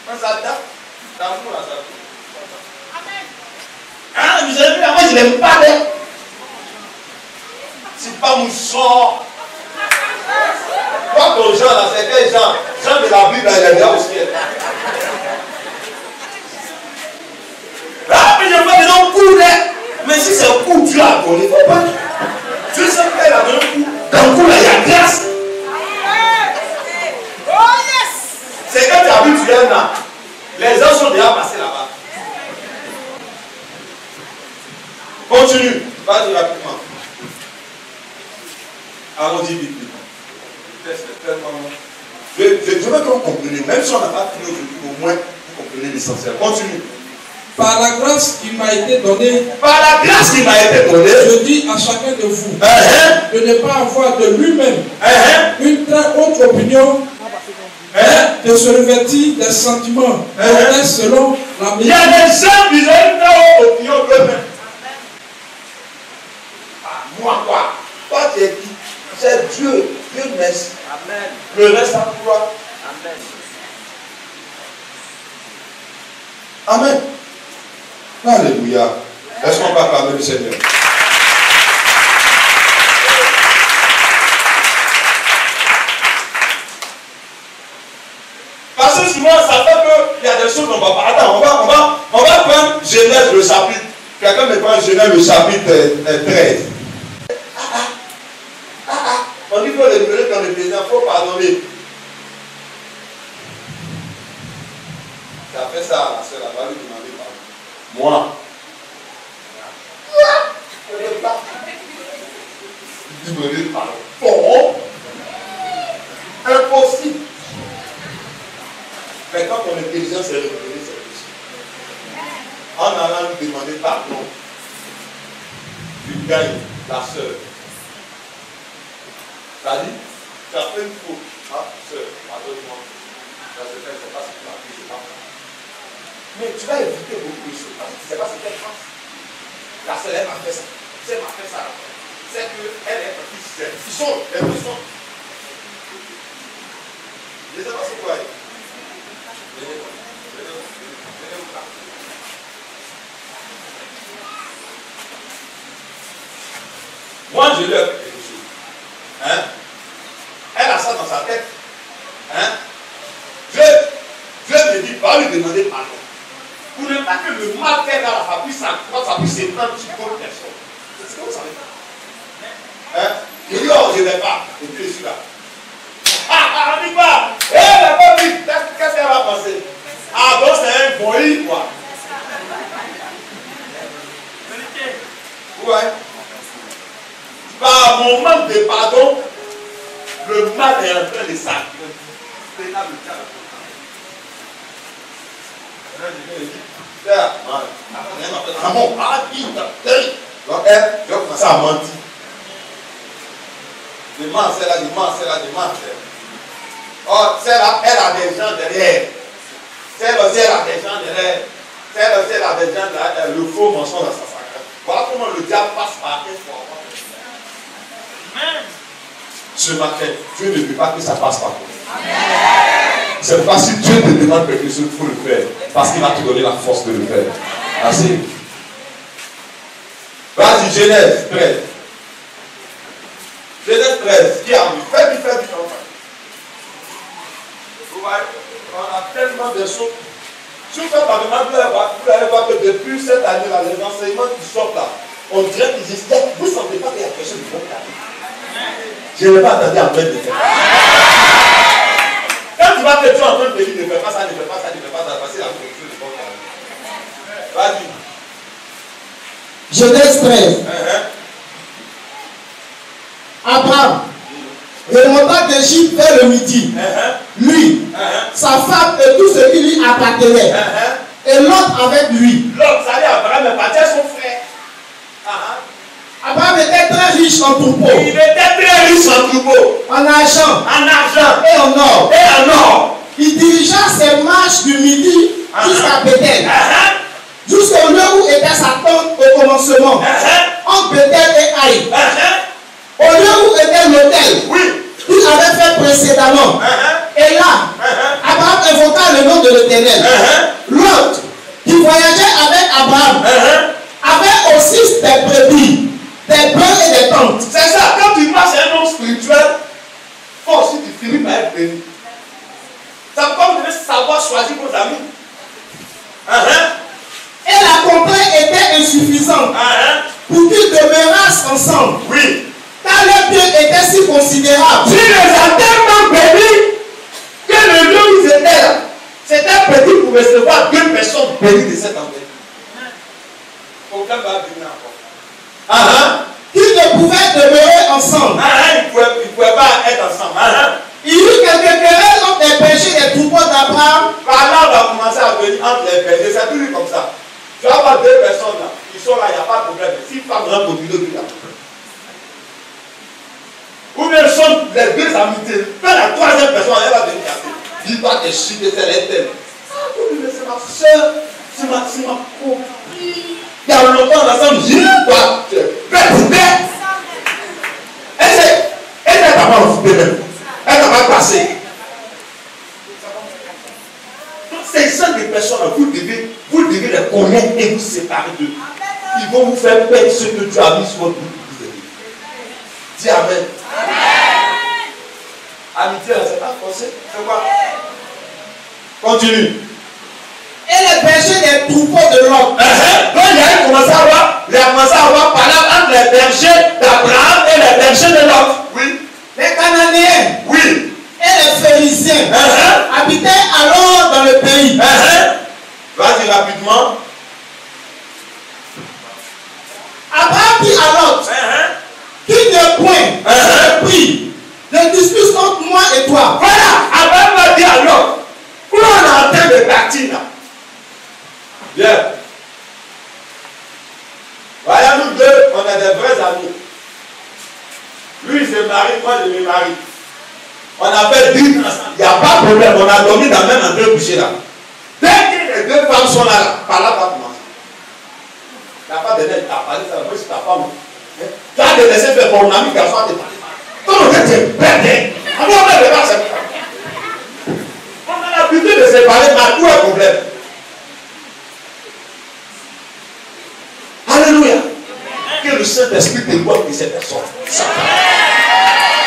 Quand ça tape, d'amour à ça. Ah, vous avez vu, moi je n'aime pas, mais c'est pas mon sort. Quoi ton Jean là, c'est quel Jean? Jean de la Bible, il est là au ciel. Ah, mais je veux donner un coup, là. Mais si c'est un coup, Dieu a donné, il ne faut pas. Dieu sait qu'il a donné un coup. Dans le coup, là, il y a grâce. C'est quand tu as vu, tu viens là. Les gens sont déjà passés là-bas. Continue. Vas-y rapidement. Allons-y vite. C'est tellement... Je veux que vous compreniez. Même si on n'a pas fini aujourd'hui, au moins, vous comprenez l'essentiel. Continue. Par la grâce qui m'a été donnée, je dis à chacun de vous de ne pas avoir de lui-même une très haute opinion, de se revêtir des sentiments selon la meilleure. Il y a des gens qui ont une très haute opinion d'eux-mêmes. Moi quoi? Toi tu es qui? C'est Dieu. Dieu merci. Amen. Le reste à toi. Amen. Amen. Alléluia. Est-ce qu'on va acclamer le Seigneur? Parce que souvent, ça fait qu'il y a des choses qu'on va pas. Attends, on va prendre Genèse le chapitre. Quelqu'un me prend Genèse le chapitre 13. On dit qu'il faut les donner dans le président, il faut pardonner. Ça fait ça, c'est la valeur de ma vie. Moi. Demander pardon. Bon. Impossible. Mais quand ton intelligence est révélée, c'est possible. En allant lui demander pardon, tu gagnes la sœur. C'est-à-dire, tu as fait une faute. Ah, sœur, pardonne-moi. C'est pas ce que tu as fait, c'est pas ça. Mais tu vas éviter beaucoup de choses. Parce que tu ne sais pas ce qu'elle pense. La sœur, elle m'a fait ça. Si elle m'a fait ça, c'est qu'elle est petite. Ils sont, les deux sont. Je ne sais pas c'est quoi. Moi, je lui ai fait quelque chose. Hein? Elle a ça dans sa tête. Hein? Dieu me dit, va lui demander pardon. Pour ne pas que le mal qu'elle a, ça puisse s'étendre sur d'autres personnes. C'est ce que vous savez. Hein? Il dit, oh, je ne vais pas. Et puis je suis là. Ah, on dit pas. Elle n'a pas vu. Qu'est-ce qu'elle va penser? Ah, bon, c'est un boy, quoi. Ouais. Par mon manque de pardon, le mal est en train de s'activer. C'est là le cas. Donc elle va commencer à mentir. Je mens, c'est là. Oh, celle-là, elle a des gens derrière. Celle aussi, elle a des gens derrière. Celle aussi, elle a des gens derrière. Le faux mensonge dans sa sac. Voilà comment le diable passe par elle pour avoir. Ce matin, Dieu ne veut pas que ça passe par toi. C'est pourquoi si Dieu te demande quelque chose, il faut le faire. Parce qu'il va te donner la force de le faire. Assez. Vas-y, Genèse 13. Genèse 13. Qui a vu? Fais vite. Vous voyez, on a tellement de choses. Si vous faites par le mal, vous allez voir que depuis cette année-là, les enseignements qui sortent là, on dirait qu'ils disent, vous ne sentez pas qu'il y a quelque chose de bon là. Je n'ai pas attendu à peine de faire. Quand tu vas te tuer en train de te dire, ne fais pas ça, parce que la correction de bon là. Vas-y. Genèse 13. Abraham remonta d'Égypte vers le midi. Lui, sa femme et tout ce qui lui appartenait. Et Lot avec lui. L'autre, ça dit Abraham est parti à son frère. Abraham était très riche en troupeaux. Il était très riche en troupeaux. En argent. Et en or. Il dirigea ses marches du midi jusqu'à Bethel. Jusqu'au lieu où était sa tente au commencement. Entre Bethel et Haï. Au lieu où était l'autel qu'il avait fait précédemment. Et là, Abraham invoqua le nom de l'Éternel. L'autre, qui voyageait avec Abraham, avait aussi des brebis, des bœufs et des tentes. C'est ça, quand tu passes un homme spirituel, faut aussi tu finis par être béni. Ça veut pas vous devez savoir choisir vos amis. Et la contrainte était insuffisante pour qu'ils demeurassent ensemble. Oui. Car leur Dieu était si considérable. Tu les as tellement bénis que le lieu où ils étaient là, c'était petit pour recevoir 2 personnes bénies de cette année. Aucun va venir encore. Qu'ils ne pouvaient demeurer ensemble. Ils ne pouvaient pas être ensemble. Il y eut quelques querelles entre les bergers et les troupeaux d'Abraham. Par là, on va commencer à venir entre les bergers. C'est toujours comme ça. Tu vas avoir 2 personnes là. Ils sont là, il n'y a pas de problème. Si femme rentre au milieu, il y a problème. Ou bien sont les 2 amitiés. Quand la 3e personne, elle va venir casser. Il va te chuter, c'est l'interne. C'est ma soeur, c'est ma copine. Il y a longtemps ensemble, j'ai pas. Elle n'est pas en même. Elle n'a pas passé. Donc ces gens de personnes, vous devez les connaître et vous séparer d'eux. Ils vont vous faire perdre ce que Dieu a mis sur votre vie. Dis Amen. Amitié, c'est pas français. C'est quoi? Continue. Et les bergers des troupeaux de Lot. Donc il a commencé à avoir parlé entre les bergers d'Abraham et les bergers de Lot. Oui. Les Cananéens. Oui. Et les Phéniciens habitaient alors dans le pays. Vas-y rapidement. Abraham dit à Lot qu'il n'y a point pris de dispute entre moi et toi. Voilà, Abraham va dire à Lot, où on est en train de partir là. Bien. Voilà, nous deux, on est des vrais amis. Lui, il se marie, moi, je me marie. On a fait 10 ans ensemble. Il n'y a pas de problème, on a dormi dans le même endroit couché là. Dès que les 2 femmes sont là, par là, pas commencer. Il n'y a pas de net, tu as parlé, ça va c'est ta femme. Tu as de laisser faire pour mon ami garçon à te parler. Comment tu es bête? On va le faire, on a l'habitude de se parler, mais tout est problème. Alléluia. Que le Saint-Esprit te voit de ces personnes.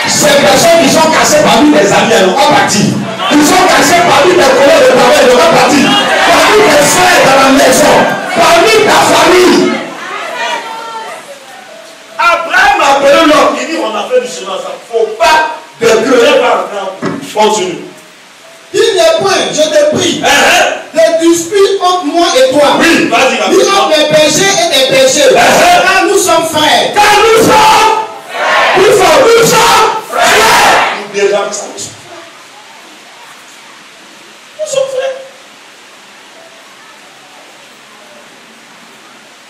Ces personnes qui sont cassées parmi des amis, elles n'ont pas parti. Ils sont cassés parmi des collègues de travail, elles n'ont pas parti. Parmi tes frères dans la maison, parmi ta famille. Abraham a appelé l'homme. Il dit on a fait du chemin ensemble. Il ne faut pas de querer par exemple. Continue. Il n'y a point, je te prie, de dispute entre moi et toi. Oui, vas-y, ni entre les bergers et les bergers. Car nous sommes frères. Car nous sommes frères. Déjà, nous sommes frères.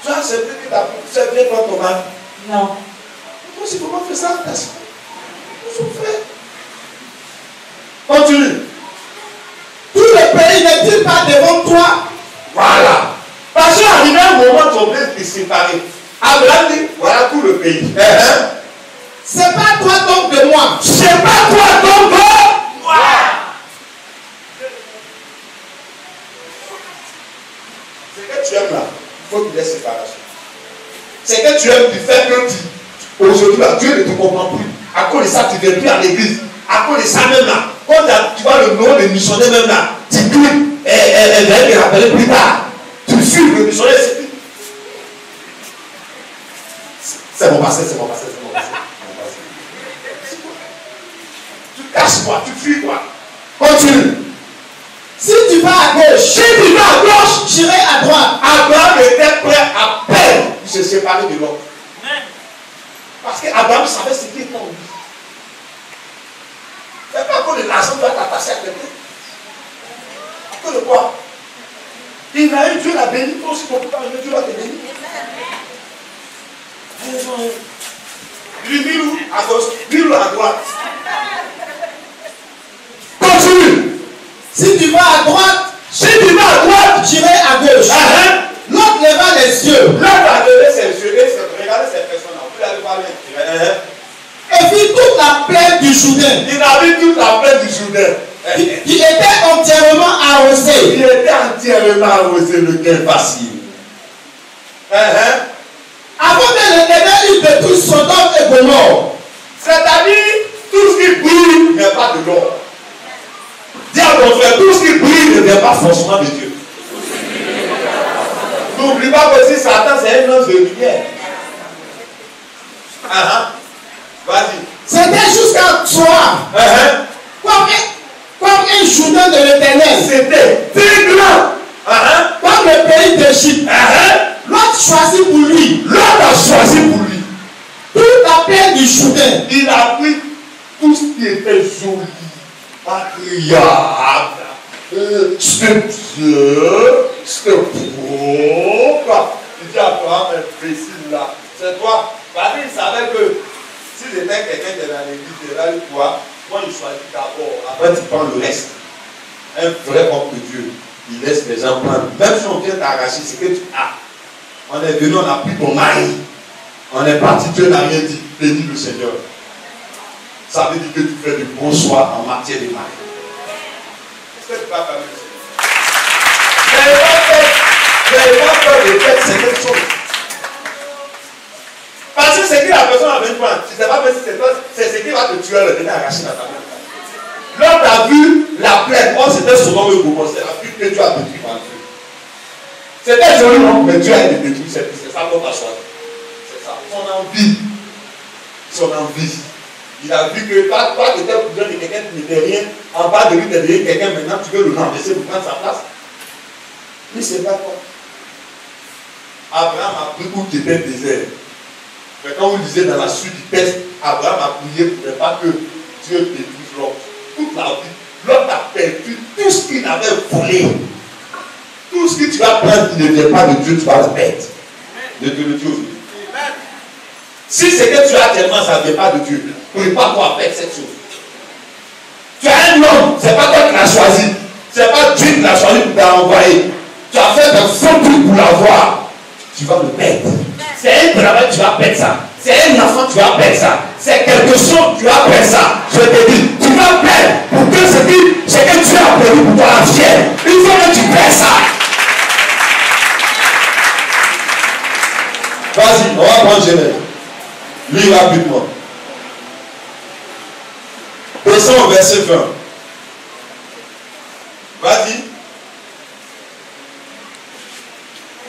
Tu as accepté que tu as servi pour ton mari? Non. Toi aussi, comment faire ça? Nous sommes frères. Continue. Tout le pays n'est-il pas devant toi? Voilà. Parce qu'arrivé un moment, ton père est séparé. Abraham dit, voilà tout le pays. C'est pas toi donc de moi. C'est pas toi donc de moi. C'est que tu aimes là, il faut qu'il y ait séparation. C'est que tu aimes du fait que aujourd'hui là, Dieu ne te comprend plus. À cause de ça, tu ne viens plus à l'église. À cause de ça même là, quand tu vois le nom de missionnaire même là, tu cliques, elle va te rappeler plus tard. Tu fuis le missionnaire, c'est mon passé, c'est mon passé, c'est mon passé. Tu caches quoi, tu fuis quoi. Continue. Si tu vas à gauche, j'irai à droite. Abraham était prêt à peine de se séparer de l'autre. Parce qu'Abraham savait ce qui était en lui. C'est pas pour de l'argent doit t'attacher à quelqu'un. À cause de quoi? Il a eu Dieu l'a béni, toi aussi ton papa, Dieu va te bénir. Lui, mille ou à gauche, mille ou à droite. Continue. Si tu vas à droite, j'irai à gauche. L'autre leva les yeux. L'autre a levé ses yeux et regardez ces personnes-là. Vous allez voir bien. Et vit toute la plaine du Jourdain. Il a vu toute la plaine du Jourdain. Qui était entièrement arrosé. Il était entièrement arrosé, le cœur facile. Avant que l'Éternel eût détruit Sodome et Gomorrhe. C'est-à-dire, tout ce qui brille n'est pas de l'or. Dis à ton frère, tout ce qui brille ne vient pas forcément de Dieu. N'oublie pas que si Satan, c'est un ange de lumière. Vas-y. C'était jusqu'à soir. Comme un Jourdain de l'Éternel. C'était très grand. Comme le pays d'Égypte. L'autre choisit pour lui. L'autre a choisi pour lui. Toute la plaine du Jourdain. Il a pris tout ce qui était joli, agréable, c'était propre. Il dit à Abraham, imbécile là, c'est toi. Parce qu'il savait que si c'était quelqu'un qui est dans l'église, il est là, toi, moi il choisit d'abord, après tu prends le reste. Un vrai homme de Dieu, il laisse les gens prendre. Même si on vient t'arracher ce que tu as. On est venu, on a pris ton mari. On est parti, Dieu n'a rien dit. Bénis le Seigneur. Ça veut dire que tu fais du bon choix en matière de mari. Est-ce que tu vas faire le Seigneur? N'avez pas peur de faire certaines choses. Parce que c'est que la personne a 20 points. Tu ne sais pas si c'est ce qui va te tuer le donner arraché dans ta main. L'homme a vu la plaine. Oh, c'était Sodome et Gomorrhe. C'est la pluie que Dieu a détruit par Dieu. C'était joli, non? Mais Dieu a détruit. C'est ça l'homme a choisi. C'est ça. Son envie. Son envie. Il a vu que toi qui étais besoin de quelqu'un qui n'était rien, en bas de lui, tu es quelqu'un, maintenant tu veux le renverser pour prendre sa place. Lui, c'est pas quoi. Abraham a pris où il était désert. Mais quand vous lisez dans la suite du texte, Abraham a prié pour ne pas que Dieu détruise l'autre. Toute la vie, l'autre a perdu tout ce qu'il avait volé. Tout ce que tu vas prendre qui ne vient pas de Dieu, tu vas le perdre. De Dieu aujourd'hui. Si c'est que tu as tellement, ça ne vient pas de Dieu. Prépare-toi à faire cette chose. Tu as un homme, ce n'est pas toi qui l'as choisi. Ce n'est pas Dieu qui l'a choisi pour t'envoyer. Tu as fait un faux truc pour l'avoir. Tu vas le perdre. C'est un travail, tu vas perdre ça. C'est un enfant, tu vas perdre ça. C'est quelque chose, tu vas perdre ça. Je te dis, tu vas perdre pour que ce que tu as prévu pour toi la fière. Il faut que tu perds ça. Vas-y, on va prendre Genèse. Lis rapidement. Descends au verset 20. Vas-y.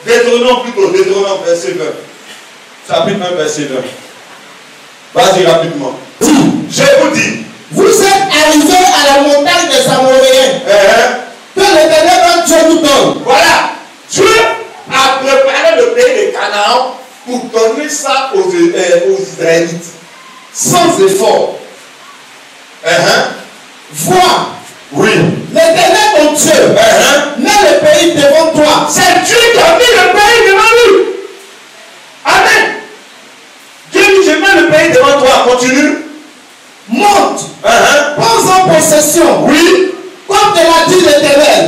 Deutéronome verset 20. Chapitre 1, verset 20. Vas-y rapidement. Je vous dis. Vous êtes arrivés à la montagne des Amoréens. Que l'Éternel notre Dieu nous donne. Voilà. Dieu a préparé le pays de Canaan pour donner ça aux Israélites. Sans effort. Vois. Oui. L'Éternel ton Dieu met le pays devant toi. C'est Dieu qui a mis le pays devant lui. Amen. Dieu dit, je mets le pays devant toi. Continue. Monte. Prends en possession. Oui. Comme te l'a dit l'Éternel.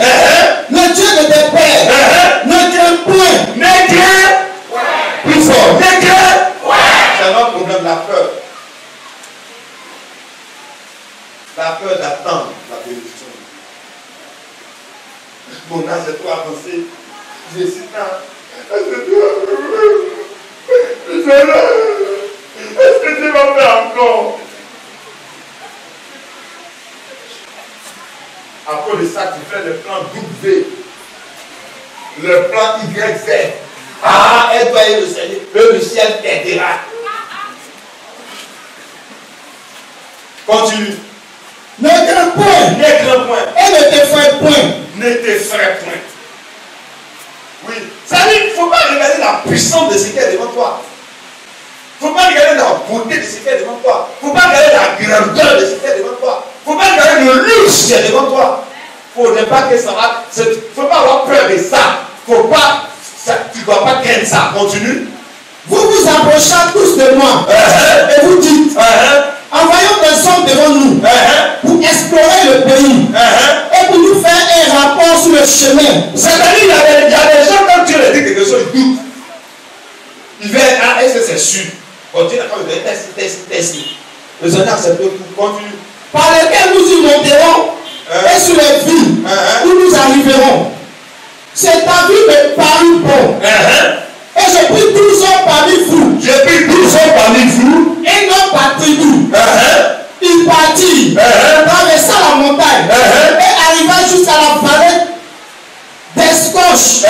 Le Dieu de tes pères. Ne crains point. Ne crains. Plus fort. Ne crains. C'est notre problème, la peur. La peur d'attendre la bénédiction. Mon âge est trop avancé. Je suis là. Est-ce que tu vas faire encore? À cause de ça, tu fais le plan W. Le plan YZ. Ah, aide-toi le Seigneur. Le ciel t'aidera. Continue. Ne crains point. Ne crains point. Et ne t'effraie point. Ne t'effraie point. Ça veut dire qu'il ne faut pas regarder la puissance de ce qui est devant toi. Il ne faut pas regarder la beauté de ce qu'il y a devant toi. Il ne faut pas regarder la grandeur de ce qu'il y a devant toi. Il ne faut pas regarder le luxe qu'il y a devant toi. Il ne faut pas que ça va. Il ne faut pas avoir peur de ça. Faut pas, tu ne dois pas craindre ça. Continue. Vous vous approchez tous de moi et vous dites envoyons des hommes devant nous pour explorer le pays et pour nous faire un rapport sur le chemin. C'est-à-dire, il y a des gens, quand Dieu leur dit quelque chose, ils doutent. Il va, est-ce que c'est sûr? Continue à faire des tests. Le Seigneur accepte tout. Continue. Par lesquels nous y monterons et sur les villes où nous arriverons. C'est à vie de Paris bon. Et j'ai pris 12 hommes parmi vous. J'ai pris 12 hommes parmi vous. Et non par tribu. Il partit, traversa la montagne et arriva jusqu'à la vallée d'Escoche.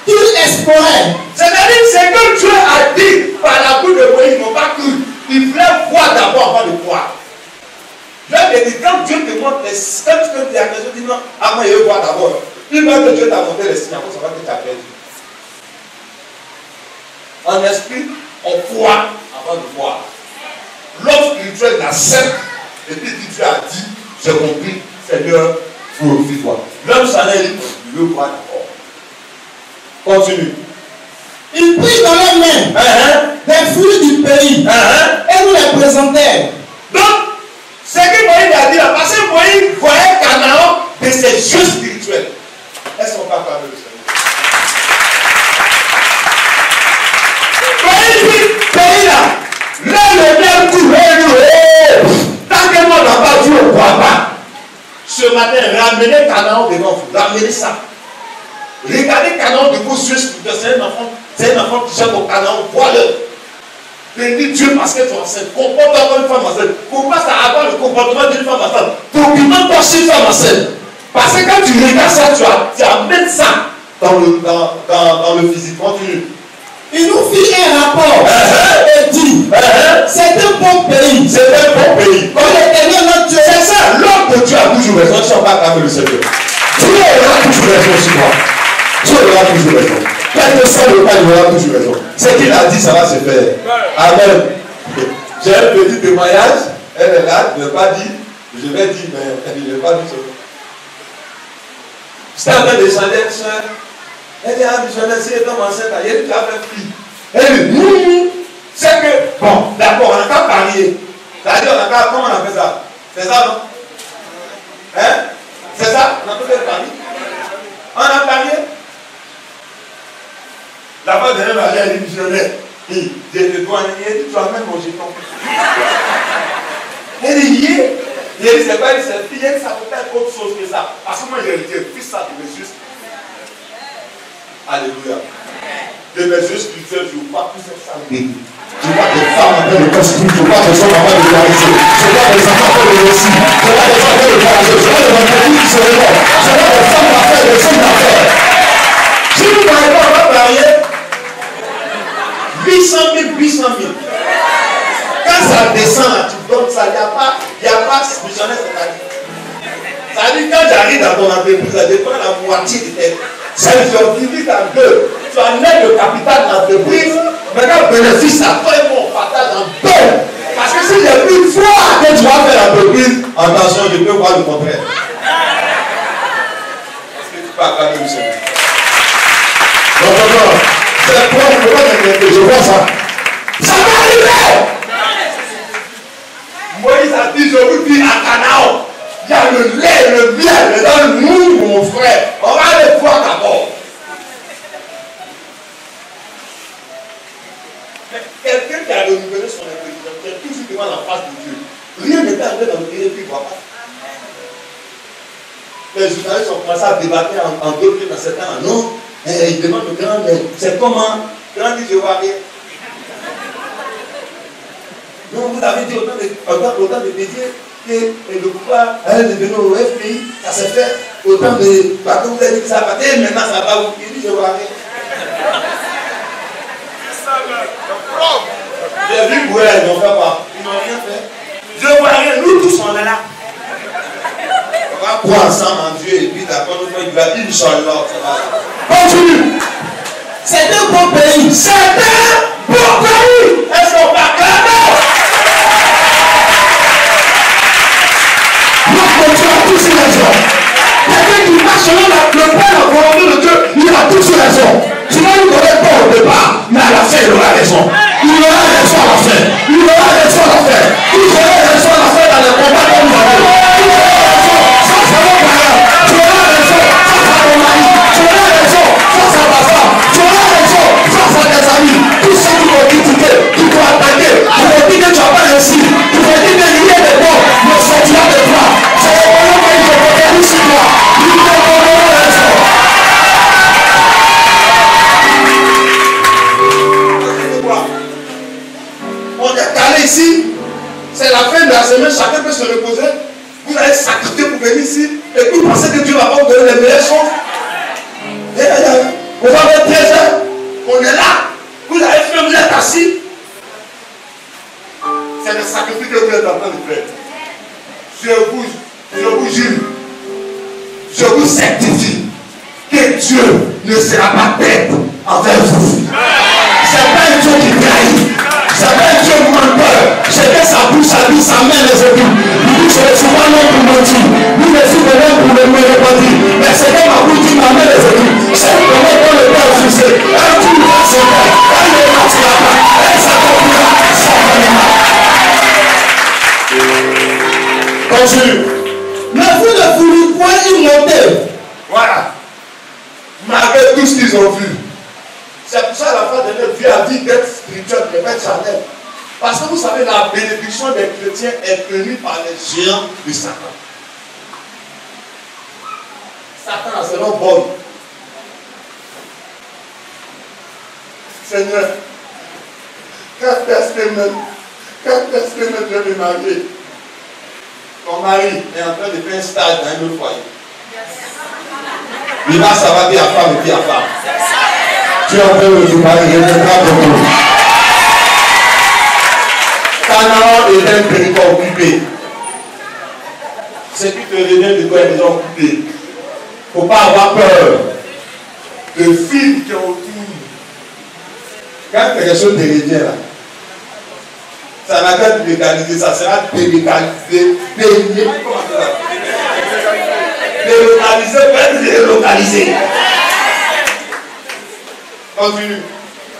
Il explorait. C'est-à-dire, c'est que Dieu a dit par la bouche de Moïse, ils n'ont pas cru. Il voulait voir d'abord avant de croire. Dieu te dit, quand Dieu te montre les signes, quand tu as quelque chose, dis non, avant il veut voir d'abord. Une fois que Dieu t'a montré les signes, après ça va que tu as perdu. En esprit, on croit avant de voir. L'homme spirituel l'accepte, et puis Dieu a dit, j'ai compris, Seigneur, glorifie-toi. L'homme s'en est dit, il veut voir d'abord. Continue. Il prit dans les mains des fruits du pays et nous les présentait. Donc, ce que Moïse a dit là, parce que Moïse voyait Canaan de ses yeux spirituels. Est-ce qu'on peut parler de ça? Moïse dit, pays là, là le bien couvert, tant que moi là-bas, Dieu ne croit pas. Ce matin, ramenez Canaan devant vous, ramenez ça. Regardez Canaan de vos yeux spirituels, c'est un enfant qui cherche au Canaan, vois-le. Bénis Dieu parce que tu enseignes. Comporte-toi comme une femme enceinte. Commence à avoir le comportement d'une femme enceinte. Documente-toi chez une femme enceinte. Parce que quand tu regardes ça, tu amènes ça dans le physique. Continue. Il nous fit un rapport et dit c'est un bon pays. C'est un bon pays. Comme l'Éternel notre Dieu. C'est ça. L'homme de Dieu a toujours raison. Tu n'as pas avec le Seigneur. Dieu aura toujours raison sur toi. Dieu aura toujours raison. Quel que soit le cas, il aura toujours raison. Ce qu'il a dit, ça va se faire. Amen. J'ai un petit témoignage. Elle est là, je ne l'ai pas dit. Je vais dire, mais elle ne l'ai pas dit. J'étais en train de changer une soeur. Elle dit, ah, missionnaire, si elle tombe enceinte, elle dit, tu as fait fille. Elle dit, c'est que, bon, d'accord, on n'a qu'à parier. C'est-à-dire, on a qu'à, comment on appelle ça? C'est ça, non? Hein? C'est ça? On a peut fait parier. On a parié. La femme de Marie, elle dit, missionnaire. Il dit, toi-même mon jeton. Elle dit, il dit, c'est pas une fille, ça peut être autre chose que ça. Parce que moi, j'ai fait ça de mes yeux. Alléluia. De mes yeux spirituels, je ne vois plus ça. Je vois des femmes en train de construire, je vois des hommes en train de réaliser, je vois des enfants en train de réussir, je vois des gens en train de réaliser, je vois des entreprises qui se révoltent, je vois des femmes d'affaires, des hommes d'affaires. Si vous ne parlez pas, on va marier 800 000. Quand ça descend là, tu donnes ça, il n'y a pas missionnaire, c'est-à-dire. C'est-à-dire, quand j'arrive dans ton entreprise, je prends la moitié de tes. Ça je divise en deux. Tu enlèves le capital de l'entreprise, maintenant bénéfice à toi et moi, on partage en deux. Parce que si j'ai une fois que tu vas faire l'entreprise, attention, je peux voir le contraire. Est-ce que tu peux accorder le Seigneur? Non. C'est quoi, je ne peux pas t'inquiéter, je vois ça. Ça va arriver! Moïse a dit, je vous dis à Canaan, il y a le lait, le miel, dans nous, mon frère. On va aller voir d'abord. Mais quelqu'un qui a renouvelé son intelligence, qui est toujours devant la face de Dieu, rien n'est arrivé dans le pays qu'il ne voit pas. Les journalistes ont commencé à débattre en deux dans certains ans. Non, ils demandent au grand, mais c'est comment? Le grand dit, je vois rien. Non, vous avez dit autant de médias. Et le pouvoir est devenu au FPI, ça s'est fait autant de bateaux, vous avez dit que ça va partir, maintenant ça va vous dire, je vois rien. J'ai vu pour elles, ils n'ont fait pas. Ils n'ont rien fait. Je vois rien, nous tous on est là. On va croire ensemble en Dieu et puis d'accord, nous faisons une Inch'Allah. Continue. C'est un bon pays. C'est un bon pays. Est-ce qu'on va clamer? On est calé ici. C'est la fin de la semaine, chacun peut se reposer. Vous allez sacrifier pour venir ici. Et puis vous pensez que Dieu va pas vous donner les meilleures choses. Vous avez 13 heures. On est là. Vous avez fait, vous êtes assis. C'est le sacrifice que vous êtes en train de faire. Je vous jure. Je vous certifie que Dieu ne sera pas bête envers vous. C'est pas un Dieu qui trahit. C'est pas un Dieu menteur. C'est que sa bouche a dit, sa main les écoute. Vous dites, je ne suis pas l'homme pour mentir. Vous ne suis pas l'homme pour me répondre. Mais c'est que ma bouche dit, ma main les écoute. C'est comment qu'on le Père fixé. Un jour, il va se faire. Un jour, il va se faire. Et ça comprendra. Ça va. Continue. Mais vous ne voulez point y monter. Voilà. Malgré tout ce qu'ils ont vu. C'est pour ça que la foi de notre vie a dit d'être spirituel, de être charnel. Parce que vous savez, la bénédiction des chrétiens est tenue par les géants de Satan. Satan, c'est notre bon. Seigneur, quand est-ce que je vais me marier? Ton mari est en train de faire un stage dans un autre foyer. Il va savoir qui a femme et qui a femme. Tu es en train de te marier, il reviendra beaucoup. Canaan est un territoire occupé. Ce qui te revient de toi est déjà occupé. Il ne faut pas avoir peur de filles qui ont autour. Quand quelque chose te revient là, ça n'a qu'à te légaliser, ça sera délégalisé, délocalisé, peut-être délocalisé. Continue.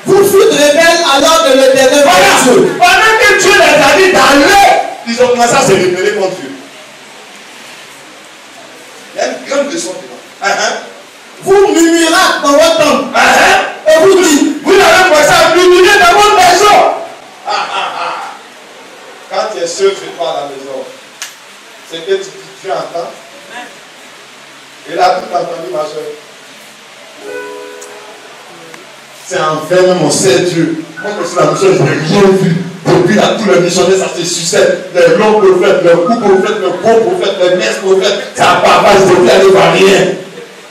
Vous fûtes rebelles alors de l'Éternel votre Dieu. Pendant que Dieu les a dit d'aller, ils ont commencé à se rebeller contre Dieu. Il y a une grande leçon dedans. Vous murmurâtes dans votre temple. Et vous dites, vous avez commencé à murmurer dans votre maison. Quand tu es seul chez toi à la maison, c'est que tu entends. Et là, tout entendu, ma soeur. C'est en vain, mon Seigneur Dieu. Moi, je suis la mission, je n'ai rien vu. Depuis là, tous les missionnaires, ça se succède. Les longs prophètes, les courts prophètes, les bons prophètes, les messes prophètes. Ça n'a pas mal de faire les rien.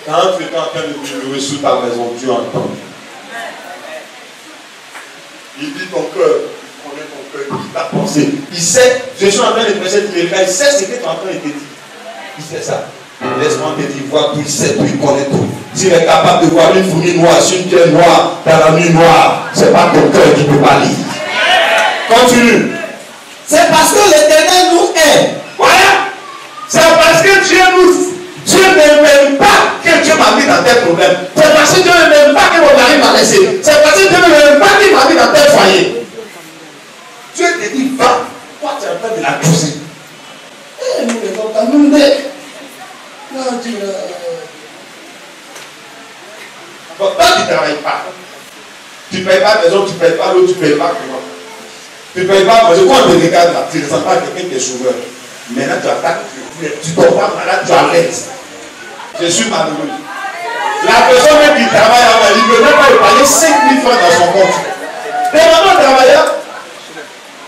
Quand tu es en train de murmurer sous ta maison, Dieu entend. Il dit ton cœur. Il connaît ton cœur. Il dit ta pensée. Il sait, je suis en train de prêcher tous les cas. Il sait ce que tu es en train de te dire. Il sait ça. Laisse-moi te dire, voir tout, il sait tout, il connaît tout. S'il est capable de voir une fourmi noire sur une pierre noire dans la nuit noire, c'est pas ton cœur qui ne peut pas lire. Continue. c'est parce que l'Éternel nous aime. Voilà. C'est parce que Dieu ne m'aime pas que Dieu m'a mis dans tel problème. C'est parce que Dieu ne m'aime pas que mon mari m'a laissé. C'est parce que Dieu ne m'aime pas qu'il m'a mis dans tel foyer. Dieu te dit, va, toi tu es en train de l'accuser. Et nous les autres, nous non, Dieu. Toi, tu ne travailles pas. Tu ne payes pas la maison, tu ne payes pas l'eau, tu ne payes pas comment. Tu ne payes pas parce que quand on te regarde là, tu ne sens pas quelqu'un qui est sauveur. Maintenant tu attaques, tu tombes pas malade, tu arrêtes. Je suis malheureux. La personne même qui travaille avant, il ne peut même pas épargner 5 000 francs dans son compte. Demandons au travailleur.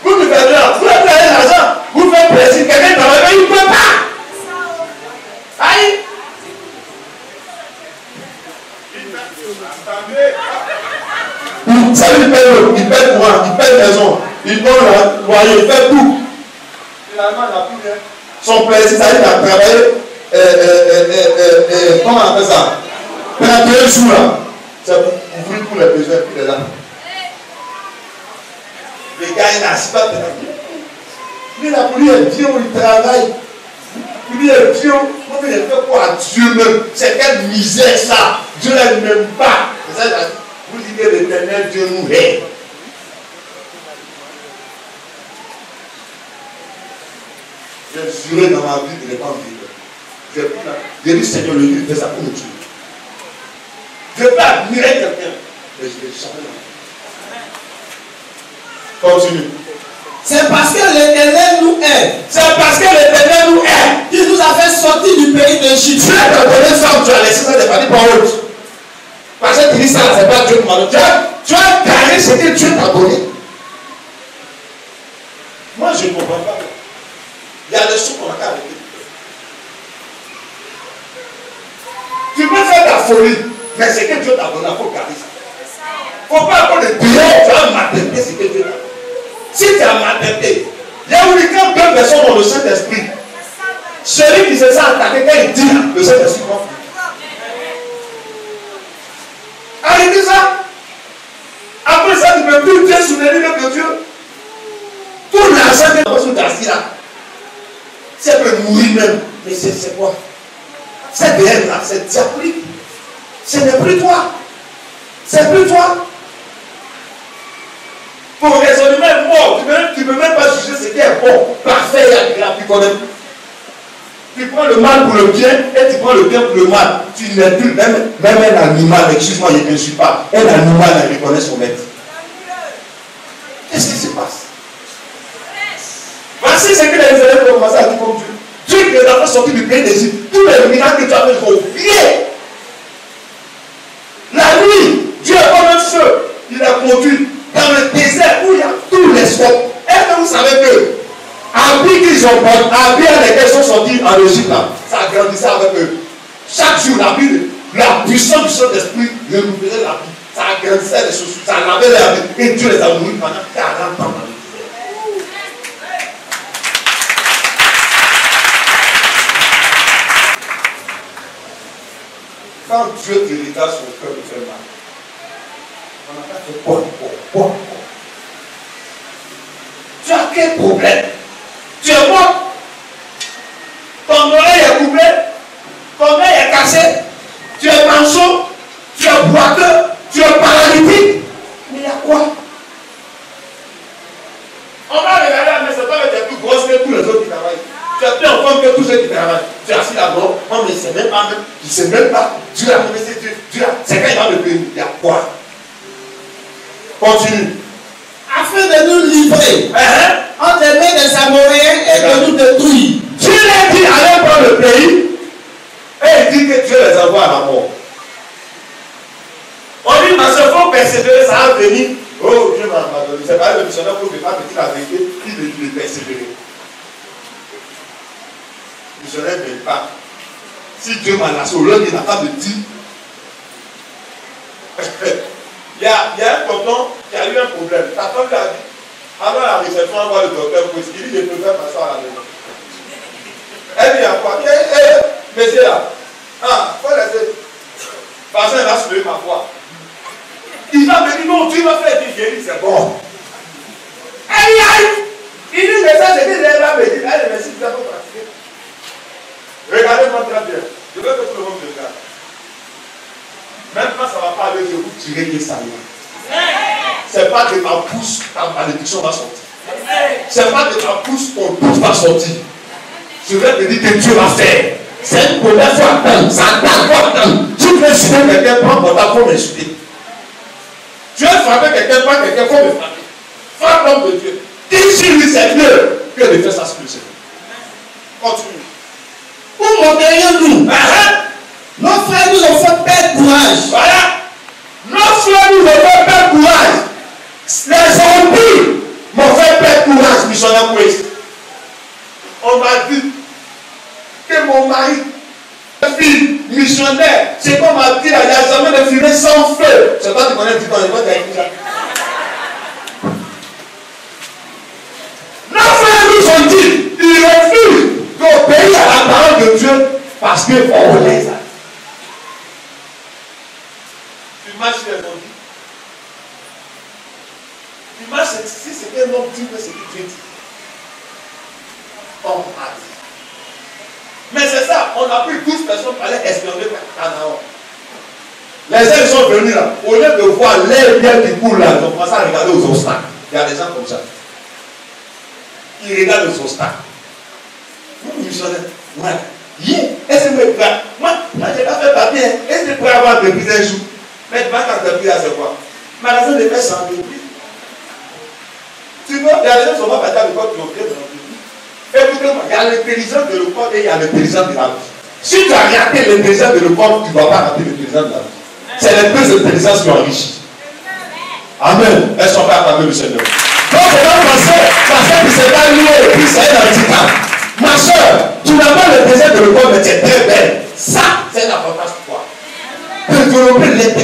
Vous me faites là, vous avez l'argent, vous faites plaisir, quelqu'un travaille, mais il ne peut pas. Aïe. Ça lui paye l'eau, il paye courant, il paye maison, il donne le loyer, il fait tout. Finalement, il n'a plus rien. Son plaisir, ça il a travaillé, comment on appelle ça? Pendant 2 jours là. C'est pour ouvrir tous les besoins, puis il est là. Le gars, il n'a pas de lui, il a pour lui, Dieu, il travaille. Lui, Dieu, comment il fait quoi à Dieu même? C'est quelle misère ça? Dieu ne m'aime pas. C'est ça, il a dit. Vous dites que l'Éternel Dieu nous hait. J'ai juré dans ma vie de ne pas vivre. J'ai dit, Seigneur, le Dieu fait ça pour nous tuer. Je peux admirer quelqu'un, mais je ne vais jamais l'admirer. Continue. C'est parce que l'Éternel nous aime. C'est parce que l'Éternel nous aime. Il nous a fait sortir du pays d'Égypte. Dieu t'a donné ça, tu as laissé ça de parler par autre. Parce que tu dis ça, c'est pas Dieu qui m'a donné. Tu as gagné ce que Dieu t'a donné. Moi, je ne comprends pas. Il y a des choses qu'on a qu'à arrêter. Tu peux faire ta folie, mais c'est que Dieu t'a donné, il faut garder ça. Il ne faut pas avoir de prière, tu as maltraité ce que Dieu t'a donné. Si tu as maltraité, il y a uniquement deux personnes dans le Saint-Esprit. Celui qui se sent attaqué, quand il dit, le Saint-Esprit va faire. Arrêtez ça. Après ça, tu ne peux plus te souvenir de Dieu. Tout l'argent que tu as assis là, c'est peut mourir même. Mais c'est quoi? Cette haine là, c'est diabolique. Ce n'est plus toi. C'est plus toi. Ton raisonnement est mort. Tu ne peux même pas juger ce qui est bon, parfait et agréable. Tu connais. Tu prends le mal pour le bien et tu prends le bien pour le mal. Tu n'es plus même un animal. Excuse-moi, je ne suis pas. Un animal qui reconnaît son maître. Qu'est-ce qui se passe? Voici ce que les élèves ont commencé à dire comme Dieu. Dieu qui les a fait sortir du pays d'Égypte. Tous les miracles que tu as fait, ils vont oublier. La nuit, Dieu a comme un feu. Il a conduit dans le désert où il y a tous les scopes. Est-ce que vous savez que habits qu'ils ont portés, habits à lesquels sont sortis en Égypte, là, ça grandissait avec eux. Chaque jour, la puissance du Saint-Esprit renouvelait la vie. Ça agrandissait les chaussures, ça lavait les habits. Et Dieu les a nourris pendant 40 ans. Quand Dieu te regarde sur le cœur de faire mal, on n'a pas fait quoi. Tu as quel problème? Tu es mort. Ton oreille est coupée. Ton œil est cassé. Tu es manchot. Tu es boiteux. Tu es paralytique. Mais il y a quoi? On va regarder, mais c'est pas que tu es plus grosse que tous les autres qui travaillent. Tu es plus en forme que tous ceux qui travaillent. Tu es assis là-bas. Non, mais il ne sait même pas. Il ne sait même pas. Dieu a donné ses Dieu. C'est quand il va le payer. Il y a quoi? Continue. Afin de nous livrer entre les mains des Amoréens et de nous détruire. Dieu leur dit allez prendre le pays. Et il dit que Dieu les envoie à la mort. On dit, mais il faut persévérer, ça va venir. Oh, Dieu m'a abandonné. C'est pas le missionnaire pour ne pas me dire la vérité, il veut persévérer. Le missionnaire ne veut pas. Si Dieu m'a laissé au lieu, il n'a pas de dire. Il y a un tonton qui a eu un problème. Ta femme lui a dit, avant la réception, on va voir le docteur pour qu'il dit, je peux faire m'asseoir à la maison. Elle dit à quoi? Monsieur là, faut laisser. Parce qu'elle va se lever ma foi. Il va me dire, non, tu vas faire du guéri, c'est bon. Elle y arrive. Il dit, mais ça, c'est que elle va me dire, elle me dit, tu vas pratiquer. Regardez-moi très bien. Je veux que tout le monde me regarde. Même quand ça ne va pas aller, je vous dirai que ça va. C'est pas de ma bouche ta malédiction va sortir. C'est pas de ma bouche ton doute va sortir. Je vais te dire que Dieu va faire. C'est une première fois attendre. Ça attend. Tu veux insulter quelqu'un, prends ton temps pour m'insulter. Tu veux frapper quelqu'un, prends quelqu'un pour me frapper. Frappe l'homme de Dieu. Dis sur lui, c'est mieux que de faire ça ce que c'est. Continue. Pour m'obéir nous. Nos frères nous ont fait perdre courage. Voilà. Nos frères nous ont fait perdre courage. Les zombies m'ont fait perdre courage, missionnaire Pouet. On m'a dit que mon mari, fille missionnaire, c'est comme m'a dit, il n'y a jamais de fumée sans feu. C'est pas que tu connais du temps, il va dire ça. Nos frères nous ont dit, ils refusent d'obéir à la parole de Dieu parce qu'on les a. Tu marches sur les zombies. Tu marches si c'est qu'un homme dit que c'est que Dieu dit. On a dit. Mais c'est ça, on a pris 12 personnes pour aller espionner Canaan. Les ailes sont venus là. Au lieu de voir l'air bien qui coule là, ils ont commencé à regarder aux obstacles. Il y a des gens comme ça. Ils regardent aux obstacles. Vous, missionnaire, ouais. Est-ce que vous êtes prêt? Moi, je n'ai pas fait papier. Est-ce que tu peux avoir des prises un jour? Mais tu vas t'entreprendre là, c'est quoi? Magasin de paix sans entreprise. Tu vois, il y a des gens qui sont pas partis à l'école qui ont créé de l'entreprise. Écoutez-moi, il y a l'intelligence de l'école et il y a l'intelligence de la vie. Si tu as raté l'intelligence de l'école, tu ne vas pas rater l'intelligence de la vie. C'est les deux intelligences qui enrichissent. Amen. Elles sont pas acclamées le Seigneur. Donc, on va passer, parce que c'est pas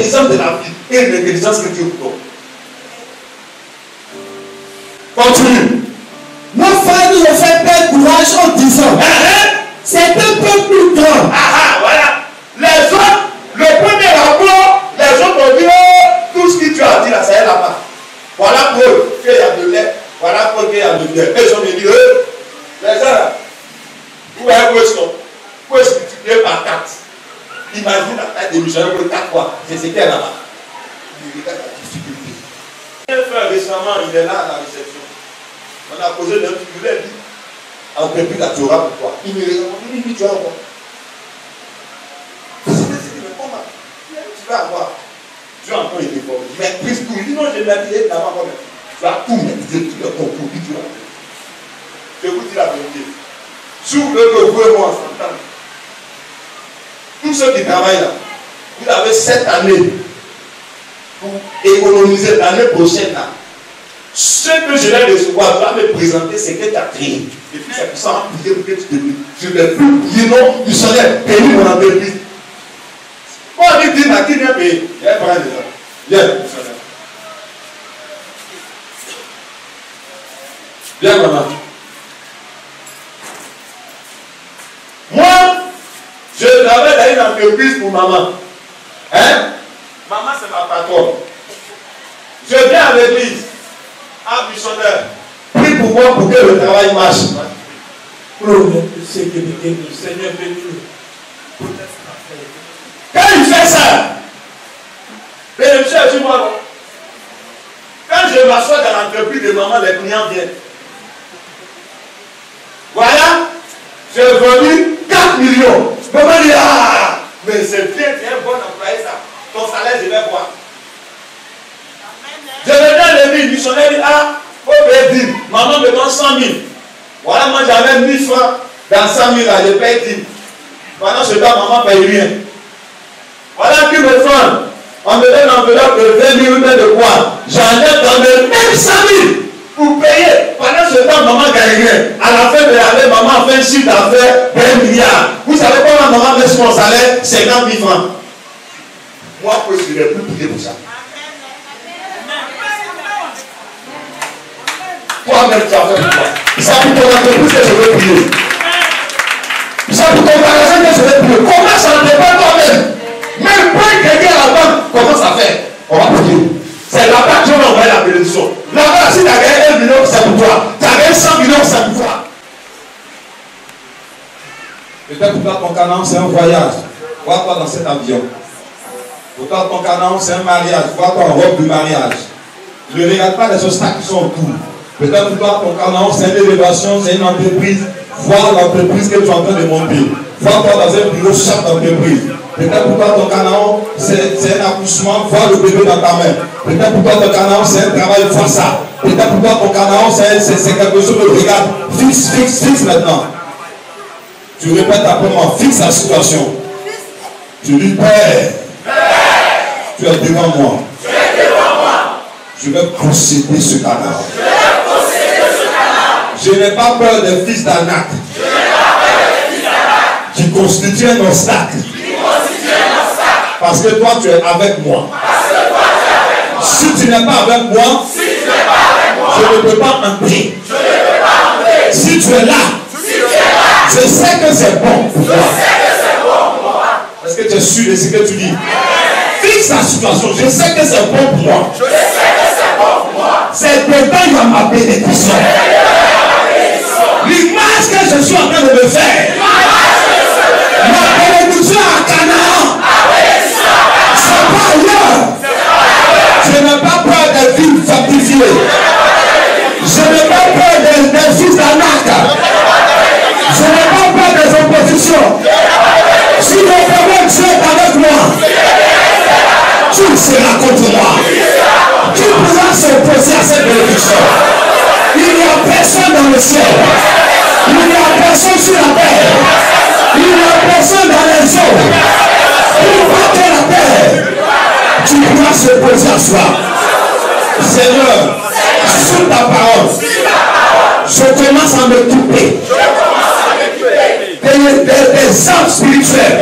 l'intelligence de la vie et l'intelligence que Dieu vous donne. Continue. Nos frères nous ont fait perdre courage en disant c'est un peu plus grand. Voilà. Les autres, le premier rapport, les autres ont dit tout ce que tu as dit là, c'est là-bas. Voilà pour eux qu'il y a de lait. Voilà pour eux qu'il y a de lait. Ils ont dit les gens là, où est-ce que tu viens par 4? Imagine la taille des missionnaires pour 4 fois. C'est ce qu'il y a là-bas. Il regarde la difficulté. Un frère récemment, il est là à la réception. On a posé d'un truc, il lui a dit entreprise à Torah pour toi. Il me regarde, il dit tu as quoi? Je me suis dit, mais comment? Tu vas avoir. Tu as encore été formé. Mais prise tout. Il dit non, je l'ai dit d'avant quand même. Tu vas tout maîtriser, tout le ton cours, tu vas. Je vous dis la vérité. Sous le gouvernement, on s'entend. Tous ceux qui travaillent là, vous avez 7 années pour économiser l'année prochaine là. Ce que je vais recevoir, je vais me présenter ce que tu as créé. Et puis c'est pour ça que tu te dis, je ne vais plus dire non, du salaire, payer mon entreprise. Quand on dit à qui vient payer, il y a un parent déjà. Viens, du salaire. Viens, maman. Moi, je travaille dans une entreprise pour maman. Hein? Maman, c'est ma patronne. Je viens à l'église. Un missionnaire. Prie pour moi pour que le travail marche. Seigneur bénis-le. Quand il fait ça, le monsieur a dit moi, quand je m'assois dans l'entreprise de maman, les clients viennent. Voilà, j'ai vendu 4 millions. Maman dit, ah, mais c'est bien, tu es un bon employé ça. Ton salaire, je vais voir. Je vais dans l'église, le missionnaire dit, ah, faut payer 10. Maman me donne 100 000. Voilà, moi j'avais 1000 francs dans 100 000 là, je paye 10. Pendant ce temps, maman ne paye rien. Voilà qui me prend. On me donne une enveloppe de 20 000 de quoi? J'enlève dans le même 100 000 pour payer. Pendant ce temps, maman gagne rien. À la fin de l'année, maman fait un chiffre d'affaires d'1 milliard. Vous savez comment maman met son salaire? 50 000 francs. Moi, je ne vais plus prier pour ça. Toi-même, tu as fait pour toi. C'est pour ton entreprise que je veux prier. C'est pour ton magasin que je vais prier. Commence à ne pas toi-même. Même pas quelqu'un à la banque, commence à faire. On va prier. C'est là-bas que tu vas envoyer la bénédiction. Là-bas, si tu as gagné 1 million, c'est pour toi. Tu as gagné 100 millions, c'est pour toi. Peut-être pour toi, ton Canaan, c'est un voyage. Vois-toi dans cet avion. Pour toi, ton Canaan, c'est un mariage. Vois-toi en robe de mariage. Ne regarde pas les obstacles qui sont autour. Peut-être pour toi, ton Canaan, c'est une élévation, c'est une entreprise. Vois l'entreprise que tu es en train de monter. Vois-toi dans un bureau chef d'entreprise. Peut-être pour toi, ton Canaan, c'est un accouchement. Vois le bébé dans ta main. Peut-être pour toi, ton Canaan, c'est un travail. Vois ça. Peut-être pour toi, ton Canaan, c'est quelque chose de regarde. Fixe maintenant. Tu répètes après moi. Fixe la situation. Tu dis, Père, tu es devant moi. Je vais posséder ce Canaan. Je n'ai pas peur des fils d'Anak qui constituent un obstacle. Parce que toi, tu es avec moi. Si tu n'es pas avec moi, je ne peux pas entrer. Si tu es là, je sais que c'est bon pour toi. Est-ce que tu es sûr de ce que tu dis? Fixe la situation. Je sais que c'est bon pour moi. C'est dedans il y a ma bénédiction. L'image que je suis en train de me faire, ma bénédiction à Canaan, c'est pas ailleurs. Je n'ai pas peur des villes fortifiées. Je n'ai pas peur des fils d'Anak. Je n'ai pas peur des oppositions. Si le problème Dieu est avec moi, tu seras contre moi. Qui pourra s'opposer à cette bénédiction? Il n'y a personne dans le ciel. Il n'y a personne sur la terre. Il n'y a personne dans les eaux. Pour battre la terre, tu pourras s'opposer à soi. Seigneur, sur ta parole, je commence à m'occuper des âmes spirituelles.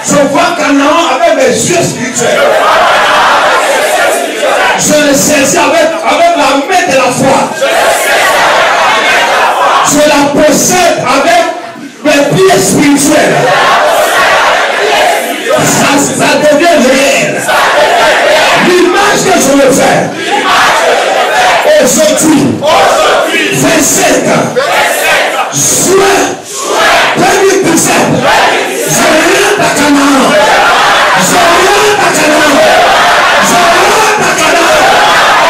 Je vois Canaan avec mes yeux spirituels. Je les saisis avec la main de la foi. Je la possède avec mes pieds spirituels. Ça devient réel. L'image que je me fais aujourd'hui, 27 juin 2017, je rentre à Canaan. Je rentre à Canaan. Je rentre à Canaan.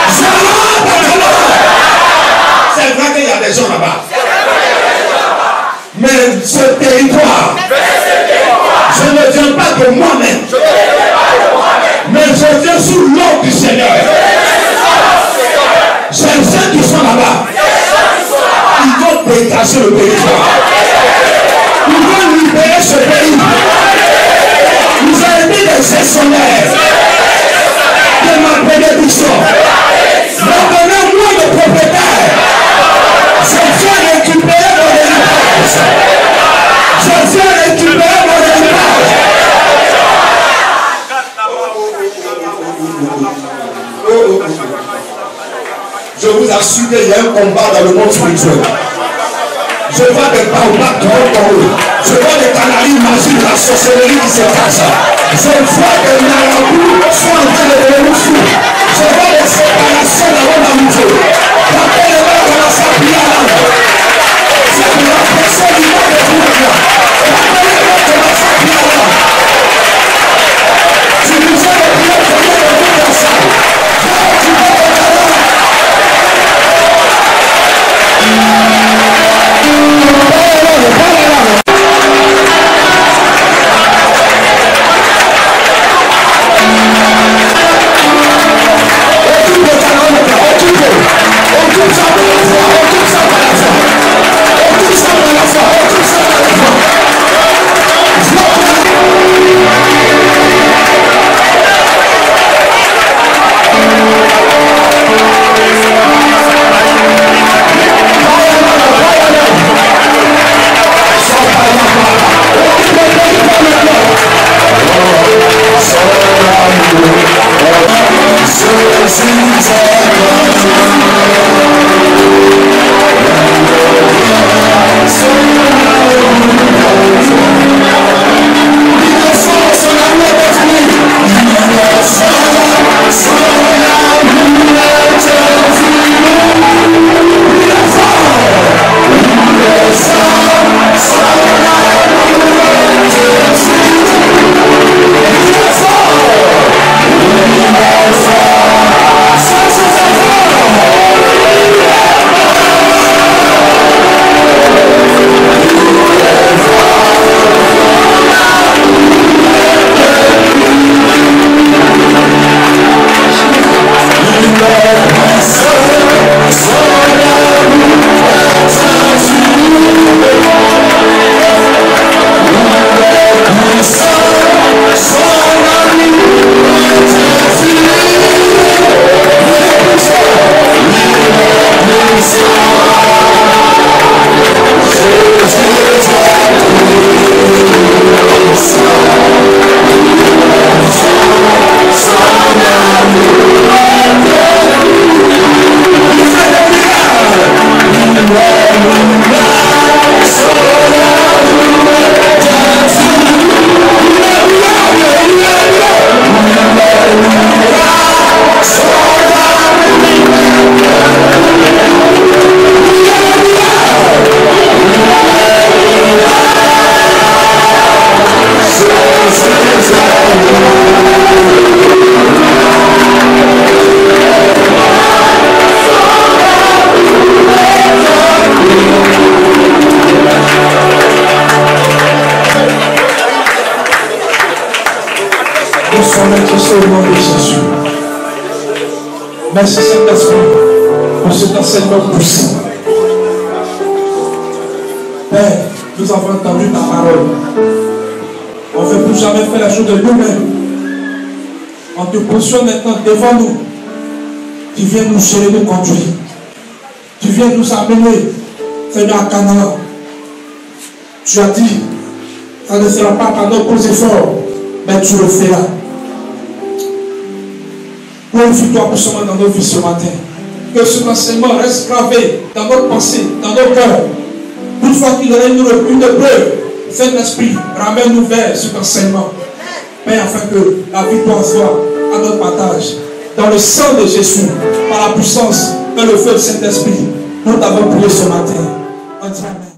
Je rentre à Canaan. C'est vrai qu'il y a des gens là-bas. Mais ce territoire, je ne viens pas de moi-même, mais je viens sous l'ordre du Seigneur. J'ai ceux qui sont là-bas. Ils vont dégager le territoire. Ils vont libérer ce pays. Vous avez été des gestionnaires de ma bénédiction. Maintenant, moi le propriétaire, je viens récupérer mon héritage. Je viens récupérer mon héritage. Je vous assure qu'il y a un combat dans le monde spirituel. Je vois des baobabs qui vont tomber. Je vois des canaries magiques de la sorcellerie qui se passent. Je vois des marabouts sont en train de devenir fous. Je vois des séparations dans mon amour. Quand les gens commencent à prier à l'âme, c'est pour la personne du monde de tout le monde. Quand les gens commencent à prier à l'âme, tu nous as le prier pour nous de tout dans ça. Quand tu vas au Canada, au nom de Jésus. Merci Saint-Esprit pour cet enseignement puissant. Père, nous avons entendu ta parole. On ne veut plus jamais faire la chose de nous-mêmes. On te positionne maintenant devant nous. Tu viens nous gérer, nous conduire. Tu viens nous amener, Seigneur, à Canaan. Tu as dit, ça ne sera pas par nos efforts, mais tu le feras. Glorifie-toi pour seulement dans nos vies ce matin. Que cet enseignement reste gravé dans notre pensée, dans nos cœurs. Toutefois qu'il y ait une preuve, Saint-Esprit, ramène-nous vers cet enseignement. Père, afin que la victoire soit à notre partage. Dans le sang de Jésus, par la puissance et le feu du Saint-Esprit, nous t'avons prié ce matin. Amen.